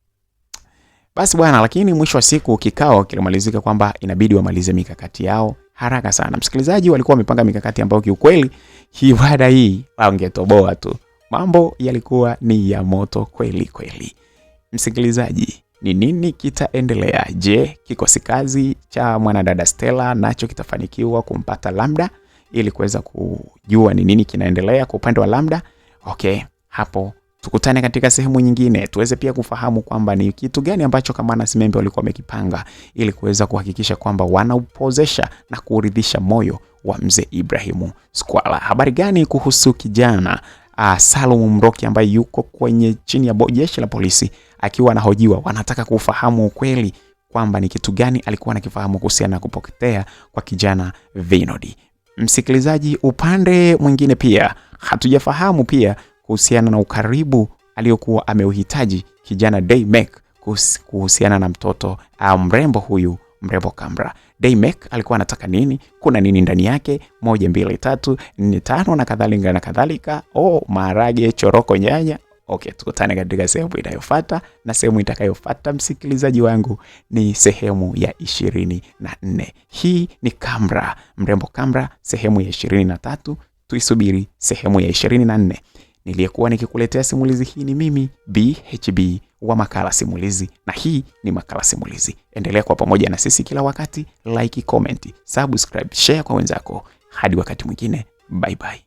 Basi bwana, lakini mwisho wa siku kikao kilimalizika kwamba inabidi wamalize mikakati yao haraka sana. Msikilizaji, walikuwa wamepanga mikakati ambayo kiukweli hii baada hii wangetoboa tu. Mambo yalikuwa ni ya moto kweli. Msikilizaji, ni nini kitaendelea? Je, kikosi kazi cha mwanadada Stella nacho kitafanikiwa kumpata Lambda ili kuweza kujua ni nini kinaendelea kwa upande wa Lambda? Okay, hapo tukutane katika sehemu nyingine tuweze pia kufahamu kwamba ni kitu gani ambacho Kamana Smembe walikuwa wamekipanga ili kuweza kuhakikisha kwamba wanaupozesha na kuridhisha moyo wa mzee Ibrahim Squala. Habari gani kuhusu kijana Salum Mroki ambaye yuko kwenye chini ya jeshi la polisi akiwa anahojiwa? Wanataka kufahamu ukweli kwamba ni kitu gani alikuwa anakifahamu kuhusiana na kupotea kwa kijana Vinod. Msikilizaji, upande mwingine pia hatujafahamu pia kuhusiana na ukaribu aliyokuwa ameuhitaji kijana Daymek kuhusiana na mtoto mrembo huyu, mrembo Kamra. Daymek alikuwa anataka nini? Kuna nini ndani yake? 1 2 3 4 5 na kadhalika. Maharage, choroko, nyanya. Okay, tukutane katika sehemu inayofuata, na sehemu itakayofuata msikilizaji wangu ni sehemu ya 24. Hii ni Kamra, mrembo Kamra, sehemu ya 23. Tuisubiri sehemu ya 24. Niliyekuwa nikikuletea simulizi hii ni mimi BHB wa Makala Simulizi, na hii ni Makala Simulizi. Endelea kwa pamoja na sisi kila wakati, like, comment, subscribe, share kwa wenzako. Hadi wakati mwingine, bye bye.